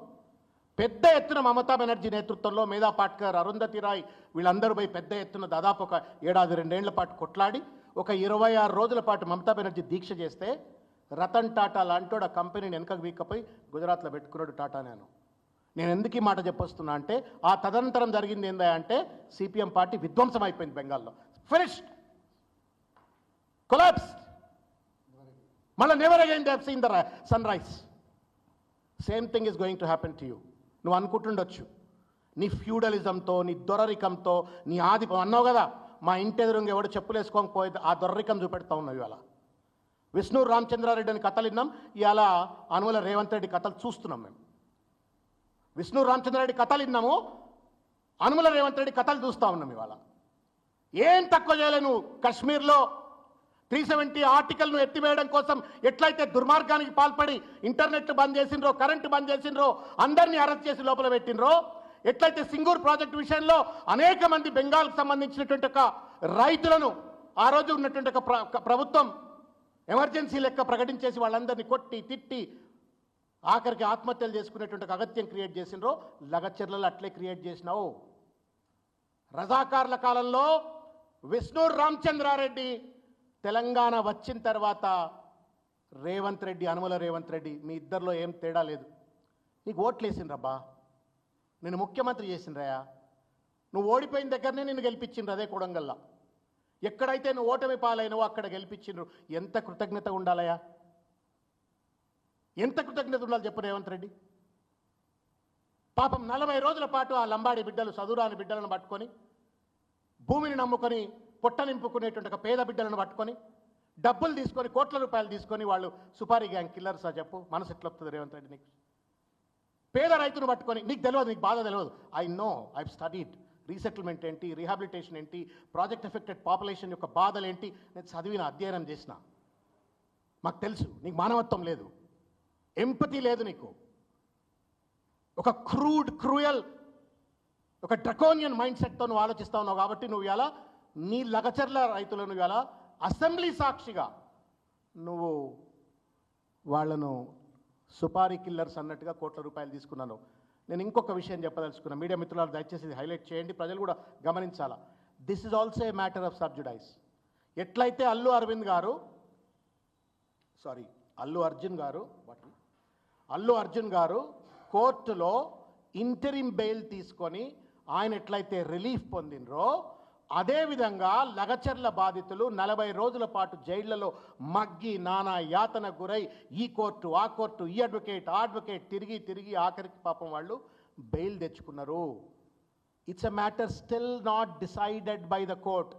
పెద్ద ఎత్తున మమతా బెనర్జీ నేతృత్వంలో మేధా పాట్కర్, అరుంధతి రాయ్ వీళ్ళందరూ పోయి పెద్ద ఎత్తున దాదాపు ఒక 7-2 ఏళ్ల పాటు కొట్లాడి ఒక 26 రోజుల పాటు మమతా బెనర్జీ దీక్ష చేస్తే రతన్ టాటా లాంటోడు ఆ కంపెనీని వెనకకు వీక్కపోయి గుజరాత్లో పెట్టుకున్నాడు టాటా. నేను ఎందుకు ఈ మాట చెప్పొస్తున్నా అంటే ఆ తదనంతరం జరిగింది ఏందా అంటే సిపిఎం పార్టీ విధ్వంసం అయిపోయింది బెంగాల్లో. Finished, collapse. మళ్ళీ never again they have seen the sun rise. Same thing is going to happen to you. నువ్వు అనుకుంటుండొచ్చు నీ ఫ్యూడలిజంతో, నీ దొరరికంతో, నీ ఆధిపత్యం అన్నావు కదా, మా ఇంటి ఎదురుగా ఎవడు చెప్పులు వేసుకోకపోతే ఆ దొరరికం చూపెడతా ఉన్నావు. ఇవాళ విష్ణు రామచంద్రారెడ్డి అని కథలు విన్నాం, ఇవాళ అనుమల రేవంత్ రెడ్డి కథలు చూస్తున్నాం. మేము విష్ణు రామచంద్రారెడ్డి కథలు విన్నాము, అనుమల రేవంత్ రెడ్డి కథలు చూస్తూ ఉన్నాం. ఇవాళ ఏం తక్కువ చేయలే నువ్వు. కశ్మీర్లో 370 ఆర్టికల్ను ఎత్తివేయడం కోసం ఎట్లయితే దుర్మార్గానికి పాల్పడి ఇంటర్నెట్ బంద్ చేసిండ్రో, కరెంటు బంద్ చేసిండ్రో, అందరినీ అరెస్ట్ చేసి లోపల పెట్టినరో, ఎట్లయితే సింగూర్ ప్రాజెక్టు విషయంలో అనేక మంది బెంగాల్కి సంబంధించినటువంటి ఒక రైతులను ఆ రోజు ఉన్నటువంటి ఒక ప్రభుత్వం ఎమర్జెన్సీ లెక్క ప్రకటించేసి వాళ్ళందరినీ కొట్టి తిట్టి ఆఖరికి ఆత్మహత్యలు చేసుకునేటువంటి ఒక అగత్యం క్రియేట్ చేసిండ్రో, లగచర్లలో అట్లే క్రియేట్ చేసినావు. రజాకార్ల కాలంలో విష్ణు రామచంద్రారెడ్డి తెలంగాణ వచ్చిన తర్వాత రేవంత్ రెడ్డి, అనుమల రేవంత్ రెడ్డి, మీ ఇద్దరిలో ఏం తేడా లేదు. నీకు ఓట్లు వేసిండ్రబ్బా, నేను ముఖ్యమంత్రి చేసిండ్రయా. నువ్వు ఓడిపోయిన దగ్గరనే నిన్ను గెలిపించిండ్రు అదే కొడంగల్లా. ఎక్కడైతే నువ్వు ఓటమి పాలైనవో అక్కడ గెలిపించిండ్రు. ఎంత కృతజ్ఞత ఉండాలయా, ఎంత కృతజ్ఞత ఉండాలి చెప్పు రేవంత్ రెడ్డి. పాపం 40 రోజుల పాటు ఆ లంబాడి బిడ్డలు, చదువురాని బిడ్డలను పట్టుకొని, భూమిని నమ్ముకొని పొట్ట నింపుకునేటువంటి ఒక పేద బిడ్డలను పట్టుకొని, డబ్బులు తీసుకొని, కోట్ల రూపాయలు తీసుకొని వాళ్ళు సుపారీ గ్యాంగ్ కిల్లర్సా చెప్పు? మనసు ఎట్లా వస్తుంది రేవంత్ రెడ్డి నీకు? పేద రైతును పట్టుకొని, నీకు తెలియదు, నీకు బాధ తెలియదు. I know, I studied. Resettlement ఏంటి, రీహాబిలిటేషన్ ఏంటి, ప్రాజెక్ట్ ఎఫెక్టెడ్ పాపులేషన్ యొక్క బాధలు ఏంటి, నేను చదివిన, అధ్యయనం చేసిన. మాకు తెలుసు నీకు మానవత్వం లేదు, ఎంపతి లేదు నీకు. ఒక క్రూయల్, ఒక డ్రకోనియన్ మైండ్ సెట్తో నువ్వు ఆలోచిస్తా ఉన్నావు. కాబట్టి నువ్వు ఇలా నీ లగచర్ల రైతులను ఇలా అసెంబ్లీ సాక్షిగా నువ్వు వాళ్లను సుపారీ కిల్లర్స్ అన్నట్టుగా కోట్ల రూపాయలు తీసుకున్నాను. నేను ఇంకొక విషయం చెప్పదలుచుకున్నా, మీడియా మిత్రులు దయచేసి ఇది హైలైట్ చేయండి, ప్రజలు కూడా గమనించాలా. This is also a matter of sub judice. ఎట్లయితే అల్లు అర్జున్ గారు కోర్టులో ఇంటరిమ్ బెయిల్ తీసుకొని ఆయన ఎట్లయితే రిలీఫ్ పొందినరో, అదేవిధంగా లగచర్ల బాధితులు 40 రోజుల పాటు జైళ్లలో మగ్గి నానా యాతన గురై ఈ కోర్టు ఆ కోర్టు, ఈ అడ్వకేట్ ఆ అడ్వకేట్ తిరిగి ఆఖరికి పాపం వాళ్ళు బెయిల్ తెచ్చుకున్నారు. It's a matter still not decided by the court,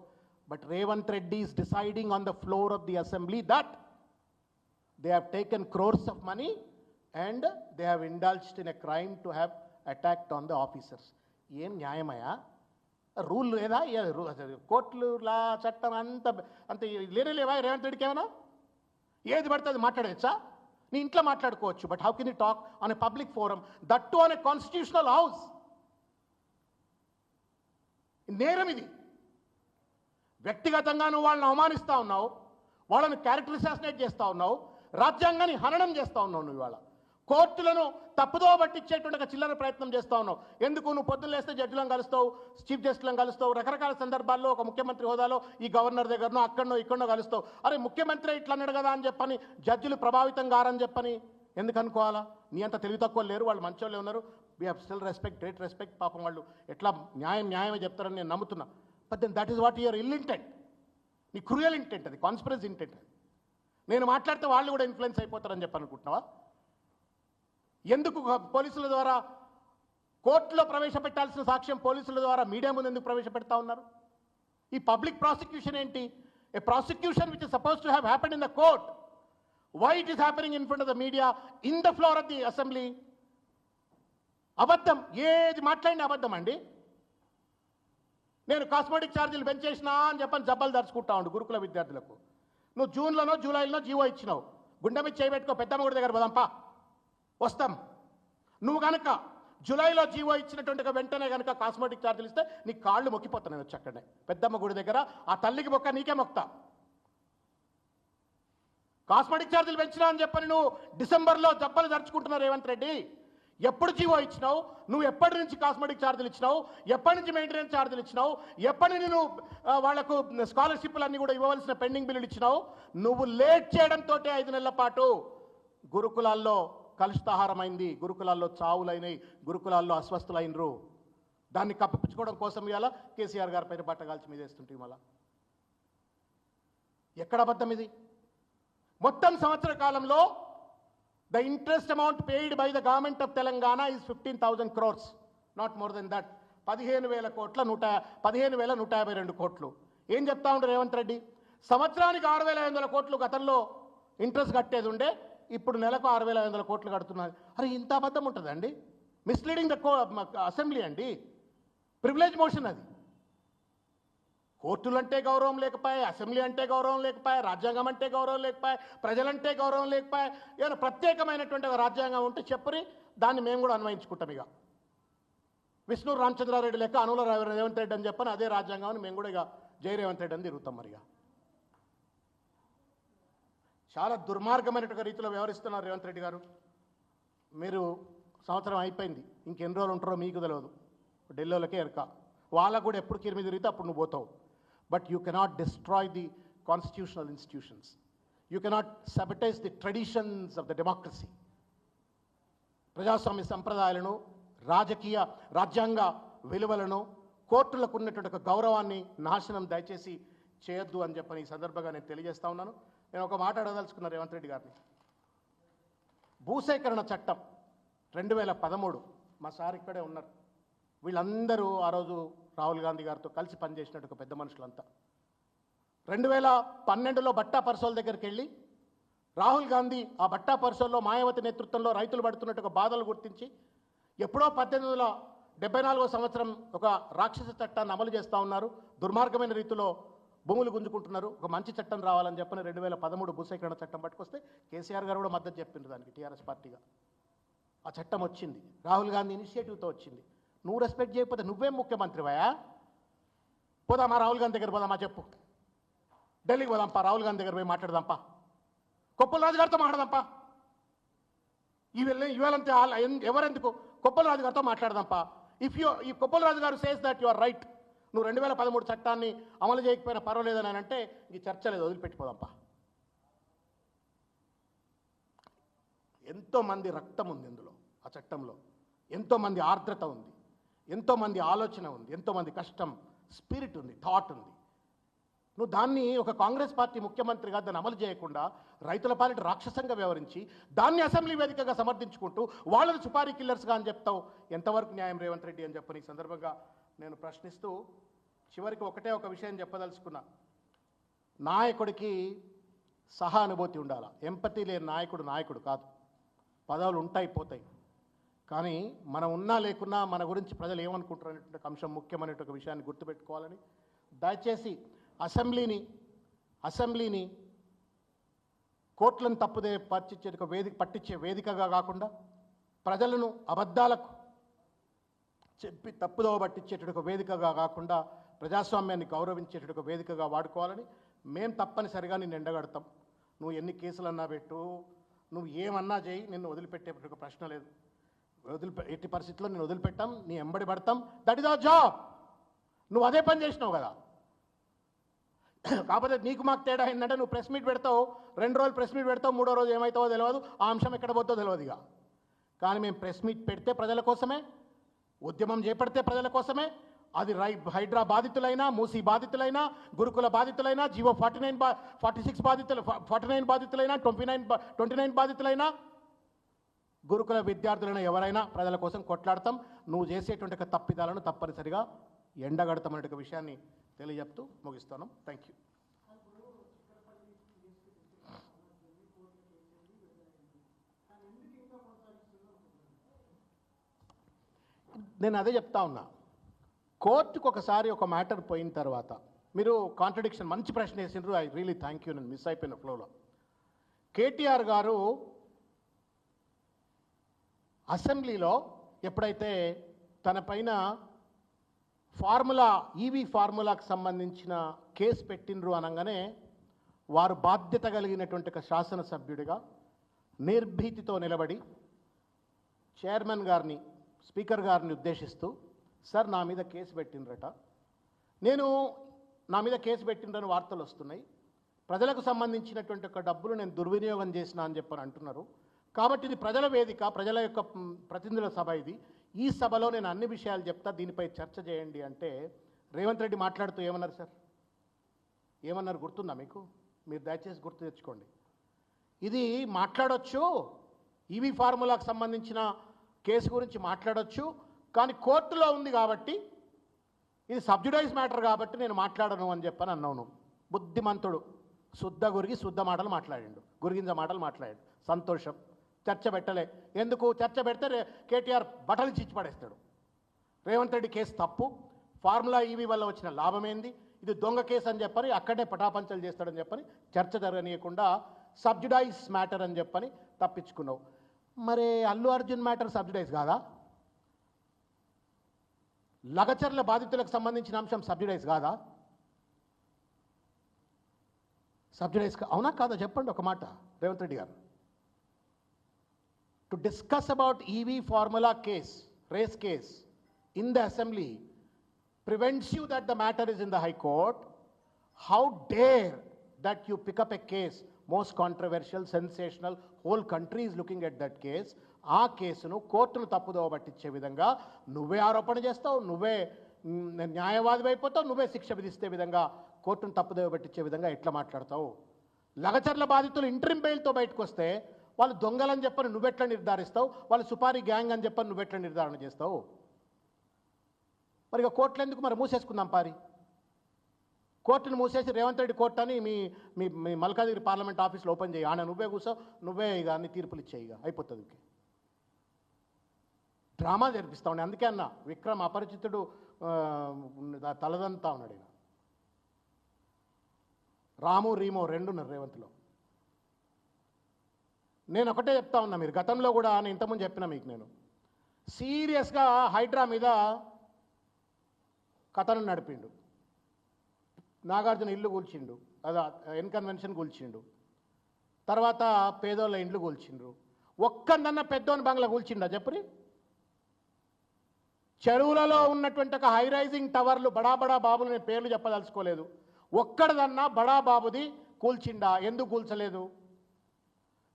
but Revanth Reddy is deciding on the floor of the assembly that they have taken crores of money and they have indulged in a crime to have attacked on the officers. ఏం న్యాయమయ్యా? Rule లేదా? కోర్టులు, లా, చట్టం అంత లేవా రేవంత్ రెడ్డికి? ఏమైనా ఏది పడితే అది మాట్లాడవచ్చా? నీ ఇంట్లో మాట్లాడుకోవచ్చు, but how can you talk on a public forum, that to on a constitutional house? నేరం ఇది. వ్యక్తిగతంగా నువ్వు వాళ్ళని అవమానిస్తూ ఉన్నావు, వాళ్ళని క్యారెక్టర్ అసాసినేట్ చేస్తూ ఉన్నావు, రాజ్యాంగాన్ని హననం చేస్తూ ఉన్నావు నువ్వు. ఇవాళ కోర్టులను తప్పుదో పట్టించేటువంటి ఒక చిల్లర ప్రయత్నం చేస్తా ఉన్నావు. ఎందుకు నువ్వు పొద్దున్న లేస్తే జడ్జిలను కలుస్తావు, చీఫ్ జస్టిస్లను కలుస్తావు, రకరకాల సందర్భాల్లో ఒక ముఖ్యమంత్రి హోదాలో ఈ గవర్నర్ దగ్గరనో అక్కడనో ఇక్కడనో కలుస్తావు. అరే ముఖ్యమంత్రి ఇట్లా అన్నాడు కదా అని చెప్పని జడ్జిలు ప్రభావితం కారని చెప్పని ఎందుకు అనుకోవాలా? నీ అంత తెలివి తక్కువ లేరు, వాళ్ళు మంచోళ్ళే ఉన్నారు. We have still respect, great respect. పాపం వాళ్ళు ఎట్లా న్యాయమే చెప్తారని నేను నమ్ముతున్నా. But then that is what your ill intent. నీ క్రూయల్ ఇంటెంట్ అది, కాన్స్పిరసీ ఇంటెంట్ అది. నేను మాట్లాడితే వాళ్ళు కూడా ఇన్ఫ్లుయెన్స్ అయిపోతారని చెప్పి అనుకుంటున్నావా? ఎందుకు పోలీసుల ద్వారా కోర్టులో ప్రవేశపెట్టాల్సిన సాక్ష్యం పోలీసుల ద్వారా మీడియా ముందు ఎందుకు ప్రవేశపెడతా ఉన్నారు? ఈ పబ్లిక్ ప్రాసిక్యూషన్ ఏంటి? A prosecution which is suppose to have happened in the court, why it is happening in front of the media in the floor of the assembly? అబద్ధం, ఏది మాట్లాడిన అబద్ధం అండి. నేను కాస్మెటిక్ ఛార్జీలు పెంచేసినా అని చెప్పని జబ్బలు దర్చుకుంటా ఉండు గురుకుల విద్యార్థులకు. నువ్వు జూన్లోనో జూలైలోనో జీవో ఇచ్చినావు, గుండె మీద చేయబెట్టుకో, పెద్దమ్మ గుడి దగ్గర పోదాంపా, వస్తాం. నువ్వు కనుక జూలైలో జీవో ఇచ్చినటువంటి వెంటనే కనుక కాస్మెటిక్ ఛార్జీలు ఇస్తే నీ కాళ్ళు మొక్కిపోతాను. నేను వచ్చి అక్కడనే పెద్దమ్మ గుడి దగ్గర ఆ తల్లికి మొక్క, నీకే మొక్తా. కాస్మెటిక్ ఛార్జీలు పెంచినా అని చెప్పని నువ్వు డిసెంబర్లో జబ్బలు దర్చుకుంటున్నావు రేవంత్ రెడ్డి. ఎప్పుడు జీవో ఇచ్చినావు? నువ్వు ఎప్పటి నుంచి కాస్మెటిక్ ఛార్జీలు ఇచ్చినావు? ఎప్పటి నుంచి మెయింటెనెన్స్ ఛార్జీలు ఇచ్చినావు? ఎప్పటి నుంచి నువ్వు వాళ్లకు స్కాలర్షిప్లు అన్నీ కూడా ఇవ్వవలసిన పెండింగ్ బిల్లులు ఇచ్చినావు? నువ్వు లేట్ చేయడంతో 5 నెలల పాటు గురుకులాల్లో కలుషితాహారమైంది, గురుకులాల్లో చావులైనవి, గురుకులాల్లో అస్వస్థులైనరు. దాన్ని కప్పిపుచ్చుకోవడం కోసం ఇవాళ కేసీఆర్ గారి పైన బట్టగాల్చి మీదేస్తుంటే మళ్ళా ఎక్కడ అబద్ధం ఇది? మొత్తం సంవత్సర కాలంలో the interest amount paid by the government of Telangana is 15,000 crores, not more than that. 15,152 కోట్లు. ఏం చెప్తా ఉంటారు రేవంత్ రెడ్డి? సంవత్సరానికి 6,500 కోట్లు గతంలో ఇంట్రెస్ట్ కట్టేది ఉండే, ఇప్పుడు నెలకు 6,500 కోట్లు కడుతున్నారు. అరే ఇంత అబద్ధం ఉంటుందండి? మిస్లీడింగ్ ద అసెంబ్లీ అండి, ప్రివిలేజ్ మోషన్ అది. కోర్టులు అంటే గౌరవం లేకపోయా, అసెంబ్లీ అంటే గౌరవం లేకపోయా, రాజ్యాంగం అంటే గౌరవం లేకపోయా, ప్రజలంటే గౌరవం లేకపోయా. ఏమైనా ప్రత్యేకమైనటువంటి ఒక రాజ్యాంగం ఉంటే చెప్పరి, దాన్ని మేము కూడా అన్వయించుకుంటాం. ఇక విష్ణు రామచంద్రారెడ్డి లెక్క అనుల రేవంత్ రెడ్డి అని చెప్పని అదే రాజ్యాంగం మేము కూడా ఇక జై రేవంత్ రెడ్డి అని తిరుగుతాం. మరిగా చాలా దుర్మార్గమైనటువంటి రీతిలో వ్యవహరిస్తున్నారు రేవంత్ రెడ్డి గారు. మీరు సంవత్సరం అయిపోయింది, ఇంకెన్ని రోజులు ఉంటారో మీకు తెలియదు. ఢిల్లీలోకే ఎరక, వాళ్ళకు కూడా ఎప్పుడు కిరిమి తిరిగితే అప్పుడు నువ్వు పోతావు. But you cannot destroy the constitutional institutions, you cannot sabotage the traditions of the democracy. ప్రజాస్వామ్య సంప్రదాయాలను, రాజ్యాంగ విలువలను, కోర్టులకు ఉన్నటువంటి ఒక గౌరవాన్ని నాశనం దయచేసి చేయొద్దు అని చెప్పని ఈ సందర్భంగా నేను తెలియజేస్తా ఉన్నాను. నేను ఒక మాట అడగదలుచుకున్నా రేవంత్ రెడ్డి గారిని. భూసేకరణ చట్టం 2013, మా సార్ ఇక్కడే ఉన్నారు, వీళ్ళందరూ ఆ రోజు రాహుల్ గాంధీ గారితో కలిసి పనిచేసినట్టు ఒక పెద్ద మనుషులంతా 2012లో బట్టా పర్సోల్ దగ్గరికి వెళ్ళి రాహుల్ గాంధీ ఆ బట్టా పర్సోల్లో మాయావతి నేతృత్వంలో రైతులు పడుతున్నట్టు ఒక బాధలు గుర్తించి ఎప్పుడో 1874వ సంవత్సరం ఒక రాక్షస చట్టాన్ని అమలు చేస్తూ ఉన్నారు, దుర్మార్గమైన రీతిలో భూములు గుంజుకుంటున్నారు, ఒక మంచి చట్టం రావాలని చెప్పని 2013 భూసేకరణ చట్టం పట్టుకొస్తే కేసీఆర్ గారు కూడా మద్దతు చెప్పిండ్రు దానికి టీఆర్ఎస్ పార్టీగా. ఆ చట్టం వచ్చింది, రాహుల్ గాంధీ ఇనిషియేటివ్తో వచ్చింది. నువ్వు రెస్పెక్ట్ చేయకపోతే నువ్వేం ముఖ్యమంత్రివయా? పోదామా రాహుల్ గాంధీ దగ్గర పోదామా చెప్పు, ఢిల్లీకి పోదాంపా, రాహుల్ గాంధీ దగ్గర పోయి మాట్లాడదాంపా, కొప్పుల రాజు గారితో మాట్లాడదాంపా. ఇవాళంతే ఎవరెందుకు కొప్పుల రాజు గారితో మాట్లాడదాంపా. ఈ కొప్పుల రాజు గారు says that you are right, నువ్వు 2013 చట్టాన్ని అమలు చేయకపోయినా పర్వాలేదని అంటే ఈ చర్చ లేదు, వదిలిపెట్టిపోదాంపా. ఎంతోమంది రక్తం ఉంది ఇందులో, ఆ చట్టంలో ఎంతోమంది ఆర్ద్రత ఉంది, ఎంతోమంది ఆలోచన ఉంది, ఎంతోమంది కష్టం, స్పిరిట్ ఉంది, థాట్ ఉంది. నువ్వు దాన్ని ఒక కాంగ్రెస్ పార్టీ ముఖ్యమంత్రిగా దాన్ని అమలు చేయకుండా రైతుల పాలిట రాక్షసంగా వ్యవహరించి దాన్ని అసెంబ్లీ వేదికగా సమర్థించుకుంటూ వాళ్ళని సుపారీ కిల్లర్స్గా అని చెప్తావు. ఎంతవరకు న్యాయం రేవంత్ రెడ్డి అని చెప్పని ఈ సందర్భంగా నేను ప్రశ్నిస్తూ చివరికి ఒకటే ఒక విషయం చెప్పదలుచుకున్నా. నాయకుడికి సహానుభూతి ఉండాలి. ఎంపతి లేని నాయకుడు కాదు. పదవులు ఉంటాయి పోతాయి, కానీ మనం ఉన్నా లేకున్నా మన గురించి ప్రజలు ఏమనుకుంటారు అనేటువంటి అంశం ముఖ్యమైనటువంటి విషయాన్ని గుర్తుపెట్టుకోవాలని దయచేసి అసెంబ్లీని కోట్లను తప్పుదే పట్టించే వేదికగా కాకుండా ప్రజలను అబద్ధాలకు చెప్పి తప్పుదోవ పట్టించేటువంటి వేదికగా కాకుండా ప్రజాస్వామ్యాన్ని గౌరవించేటువంటి వేదికగా వాడుకోవాలని మేము తప్పనిసరిగా నిన్ను ఎండగడతాం. నువ్వు ఎన్ని కేసులన్నా పెట్టు, నువ్వు ఏమన్నా చేయి, నిన్ను వదిలిపెట్టే ప్రశ్న లేదు. ఎట్టి పరిస్థితుల్లో నేను వదిలిపెట్టాం, నీ ఎంబడి పడతాం. That is our job. నువ్వు అదే పని చేసినావు కదా. కాకపోతే నీకు మాకు తేడా ఏంటంటే నువ్వు ప్రెస్ మీట్ పెడతావు, 2 రోజులు ప్రెస్ మీట్ పెడతావు, 3వ రోజు ఏమవుతావో తెలియదు, ఆ అంశం ఎక్కడ పోతుందో తెలియదు. ఇక కానీ మేము ప్రెస్ మీట్ పెడితే ప్రజల కోసమే, ఉద్యమం చేపడితే ప్రజల కోసమే. అది హైడ్రా బాధితులైనా, మూసీ బాధితులైనా, గురుకుల బాధితులైనా, జీవో 46 బాధితులు, 49 బాధితులైనా, 29 బాధితులైనా, గురుకుల విద్యార్థులైనా ఎవరైనా ప్రజల కోసం కొట్లాడతాం. నువ్వు చేసేటువంటి తప్పిదాలను తప్పనిసరిగా ఎండగడతామనే విషయాన్ని తెలియజెప్తూ ముగిస్తాను. Thank you. నేను అదే చెప్తా ఉన్నా. కోర్టుకు ఒకసారి ఒక మ్యాటర్ పోయిన తర్వాత మీరు కాంట్రడిక్షన్ మంచి ప్రశ్న వేసిండ్రు. I really thank you. నేను మిస్ అయిపోయిన ఫ్లోలో. కేటీఆర్ గారు అసెంబ్లీలో ఎప్పుడైతే తన పైన ఈవీ ఫార్ములాకు సంబంధించిన కేసు పెట్టినరు అనగానే వారు బాధ్యత కలిగినటువంటి ఒక శాసనసభ్యుడిగా నిర్భీతితో నిలబడి చైర్మన్ గారిని, స్పీకర్ గారిని ఉద్దేశిస్తూ, సార్ నా మీద కేసు పెట్టినరట, నా మీద కేసు పెట్టినరని వార్తలు వస్తున్నాయి, ప్రజలకు సంబంధించినటువంటి ఒక డబ్బులు నేను దుర్వినియోగం చేసిన అని చెప్పని అంటున్నారు. కాబట్టి ఇది ప్రజల వేదిక, ప్రజల యొక్క ప్రతినిధుల సభ, ఈ సభలో నేను అన్ని విషయాలు చెప్తా, దీనిపై చర్చ చేయండి అంటే రేవంత్ రెడ్డి మాట్లాడుతూ ఏమన్నారు సార్? ఏమన్నారు గుర్తుందా మీకు? మీరు దయచేసి గుర్తు తెచ్చుకోండి. ఇది మాట్లాడొచ్చు, ఈవీ ఫార్ములాకు సంబంధించిన కేసు గురించి మాట్లాడొచ్చు, కానీ కోర్టులో ఉంది కాబట్టి ఇది సబ్జుడైజ్ మ్యాటర్ కాబట్టి నేను మాట్లాడను అని చెప్పని అన్నాను. బుద్ధిమంతుడు, శుద్ధ గురిగి శుద్ధ మాటలు మాట్లాడిండు, గురిగింజ మాటలు మాట్లాడాడు. సంతోషం. చర్చ పెట్టలే. ఎందుకు? చర్చ పెడితే కేటీఆర్ బట్టలు చిచ్చి పడేస్తాడు. రేవంత్ రెడ్డి కేసు తప్పు, ఫార్ములా ఈవీ వల్ల వచ్చిన లాభం ఏంది, ఇది దొంగ కేసు అని చెప్పని అక్కడే పటాపంచలు చేస్తాడని చెప్పని చర్చ జరగనీయకుండా సబ్జుడైజ్ మ్యాటర్ అని చెప్పని తప్పించుకున్నావు. మరి అల్లు అర్జున్ మ్యాటర్ సబ్జుడైజ్ కాదా? లగచర్ల బాధితులకు సంబంధించిన అంశం సబ్జుడైజ్ కాదా? సబ్జుడైజ్ అవునా కాదా చెప్పండి ఒక మాట రేవంత్ రెడ్డి గారు. To discuss about EV formula case, race case in the assembly prevents you that the matter is in the High Court. How dare that you pick up a case, most controversial, sensational, whole country is looking at that case. ఆ కేసును కోర్టును తప్పుదోవ పట్టించే విధంగా నువ్వే ఆరోపణ చేస్తావు, నువ్వే న్యాయవాది అయిపోతావు, నువ్వే శిక్ష విధిస్తే విధంగా కోర్టును తప్పుదోవ పట్టించే విధంగా ఎట్లా మాట్లాడతావు? లగచర్ల బాధితులు ఇంటరిమ్ బెయిల్తో బయటకు వస్తే వాళ్ళు దొంగలని చెప్పని నువ్వెట్లా నిర్ధారిస్తావు? వాళ్ళు సుపారీ గ్యాంగ్ అని చెప్పని నువ్వెట్లా నిర్ధారణ చేస్తావు? మరి ఇక కోర్టులు ఎందుకు? మరి మూసేసుకుందాం పారి. కోర్టును మూసేసి రేవంత్ రెడ్డి కోర్టు అని మీ మీ మల్కాజిగిరి పార్లమెంట్ ఆఫీస్లో ఓపెన్ చేయి. ఆడ నువ్వే కూర్చో, నువ్వే ఇక అన్ని తీర్పులు ఇచ్చేయి, ఇక అయిపోతుంది. డ్రామా జరిపిస్తా ఉండే. అందుకే అన్న విక్రమ్ అపరిచితుడు తలదంతా ఉన్నాడు. ఈయన రాము రీమో రెండున్నారు రేవంత్లో. నేను ఒకటే చెప్తా ఉన్నా, మీరు గతంలో కూడా నేను ఇంతకుముందు చెప్పిన మీకు, నేను సీరియస్గా హైడ్రా మీద కథను నడిపిండు. నాగార్జున ఇల్లు కూల్చిండు, అదా ఎన్కన్వెన్షన్ కూల్చిండు, తర్వాత పేదోళ్ళ ఇండ్లు కూల్చిండ్రు. ఒక్కదన్న పెద్దోని బంగ్లా కూల్చిండా చెప్పురి? చెరువులలో ఉన్నటువంటి ఒక హై రైజింగ్ టవర్లు, బడా బాబులు, నేను పేర్లు చెప్పదలుచుకోలేదు, ఒక్కడదన్నా బడా బాబుది కూల్చిండా? ఎందుకు కూల్చలేదు?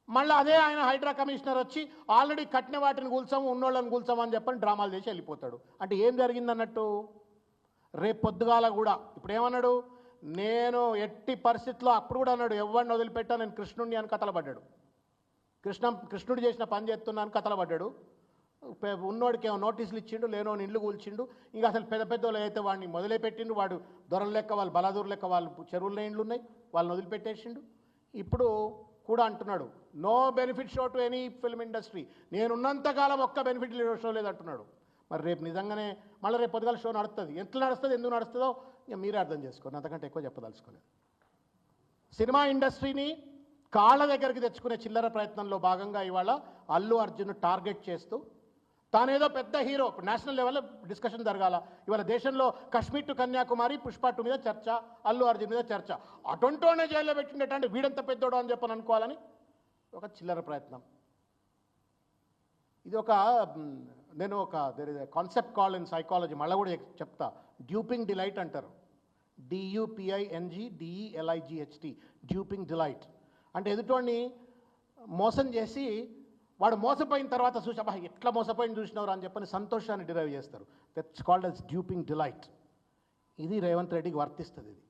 మళ్ళీ అదే ఆయన హైడ్రా కమిషనర్ వచ్చి ఆల్రెడీ కట్టిన వాటిని కూల్చాము, ఉన్నోళ్ళని కూల్చామని చెప్పని డ్రామాలు చేసి వెళ్ళిపోతాడు. అంటే ఏం జరిగిందన్నట్టు? రేపు పొద్దుగాల కూడా ఇప్పుడు ఏమన్నాడు? నేను ఎట్టి పరిస్థితుల్లో, అప్పుడు కూడా అన్నాడు, ఎవరిని వదిలిపెట్టా, నేను కృష్ణుడిని అని కథలు పడ్డాడు. కృష్ణుడు చేసిన పని చేస్తున్నాను కథలు పడ్డాడు. ఉన్నోడికి ఏమో నోటీసులు ఇచ్చిండు, లేనోని ఇండ్లు కూల్చిండు. ఇంకా అసలు పెద్దోళ్ళు అయితే వాడిని మొదలే పెట్టిండు. వాడు దొరల లెక్క, వాళ్ళు బలాదూరు లెక్క, వాళ్ళు చెరువుల్లో ఇండ్లు ఉన్నాయి, వాళ్ళని వదిలిపెట్టేసిండు. ఇప్పుడు కూడా అంటున్నాడు, no benefit show to any film industry, నేనున్నంతకాలం ఒక్క బెనిఫిట్ షో లేదంటున్నాడు. మరి రేపు నిజంగానే మళ్ళీ రేపు పొద్దుగాల షో నడుస్తుంది. ఎట్లా నడుస్తుంది, ఎందుకు నడుస్తుందో ఇక మీరే అర్థం చేసుకోండి, అంతకంటే ఎక్కువ చెప్పదలుచుకోలేదు. సినిమా ఇండస్ట్రీని కాళ్ళ దగ్గరికి తెచ్చుకునే చిల్లర ప్రయత్నంలో భాగంగా ఇవాళ అల్లు అర్జున్ టార్గెట్ చేస్తూ తానేదో పెద్ద హీరో, నేషనల్ లెవెల్లో డిస్కషన్ జరగాల. ఇవాళ దేశంలో కాశ్మీర్ టు కన్యాకుమారి, పుష్ప 2 మీద చర్చ, అల్లు అర్జున్ మీద చర్చ. అటొంటోనే జైల్లో పెట్టిండటంటే వీడంత పెద్దోడు అని చెప్పని అనుకోవాలని ఒక చిల్లర ప్రయత్నం. ఇది ఒక నేను ఒక there is concept called in psychology, మళ్ళీ కూడా చెప్తా, డ్యూపింగ్ డిలైట్ అంటారు. DUPING DELIGHT, duping delight. అంటే ఎదుటోడిని మోసం చేసి వాడు మోసపోయిన తర్వాత చూసి అబ్బా ఎట్లా మోసపోయిన చూసినవారు అని చెప్పని సంతోషాన్ని డిరైవ్ చేస్తారు. That's called as duping delight. ఇది రేవంత్ రెడ్డికి వర్తిస్తుంది. ఇది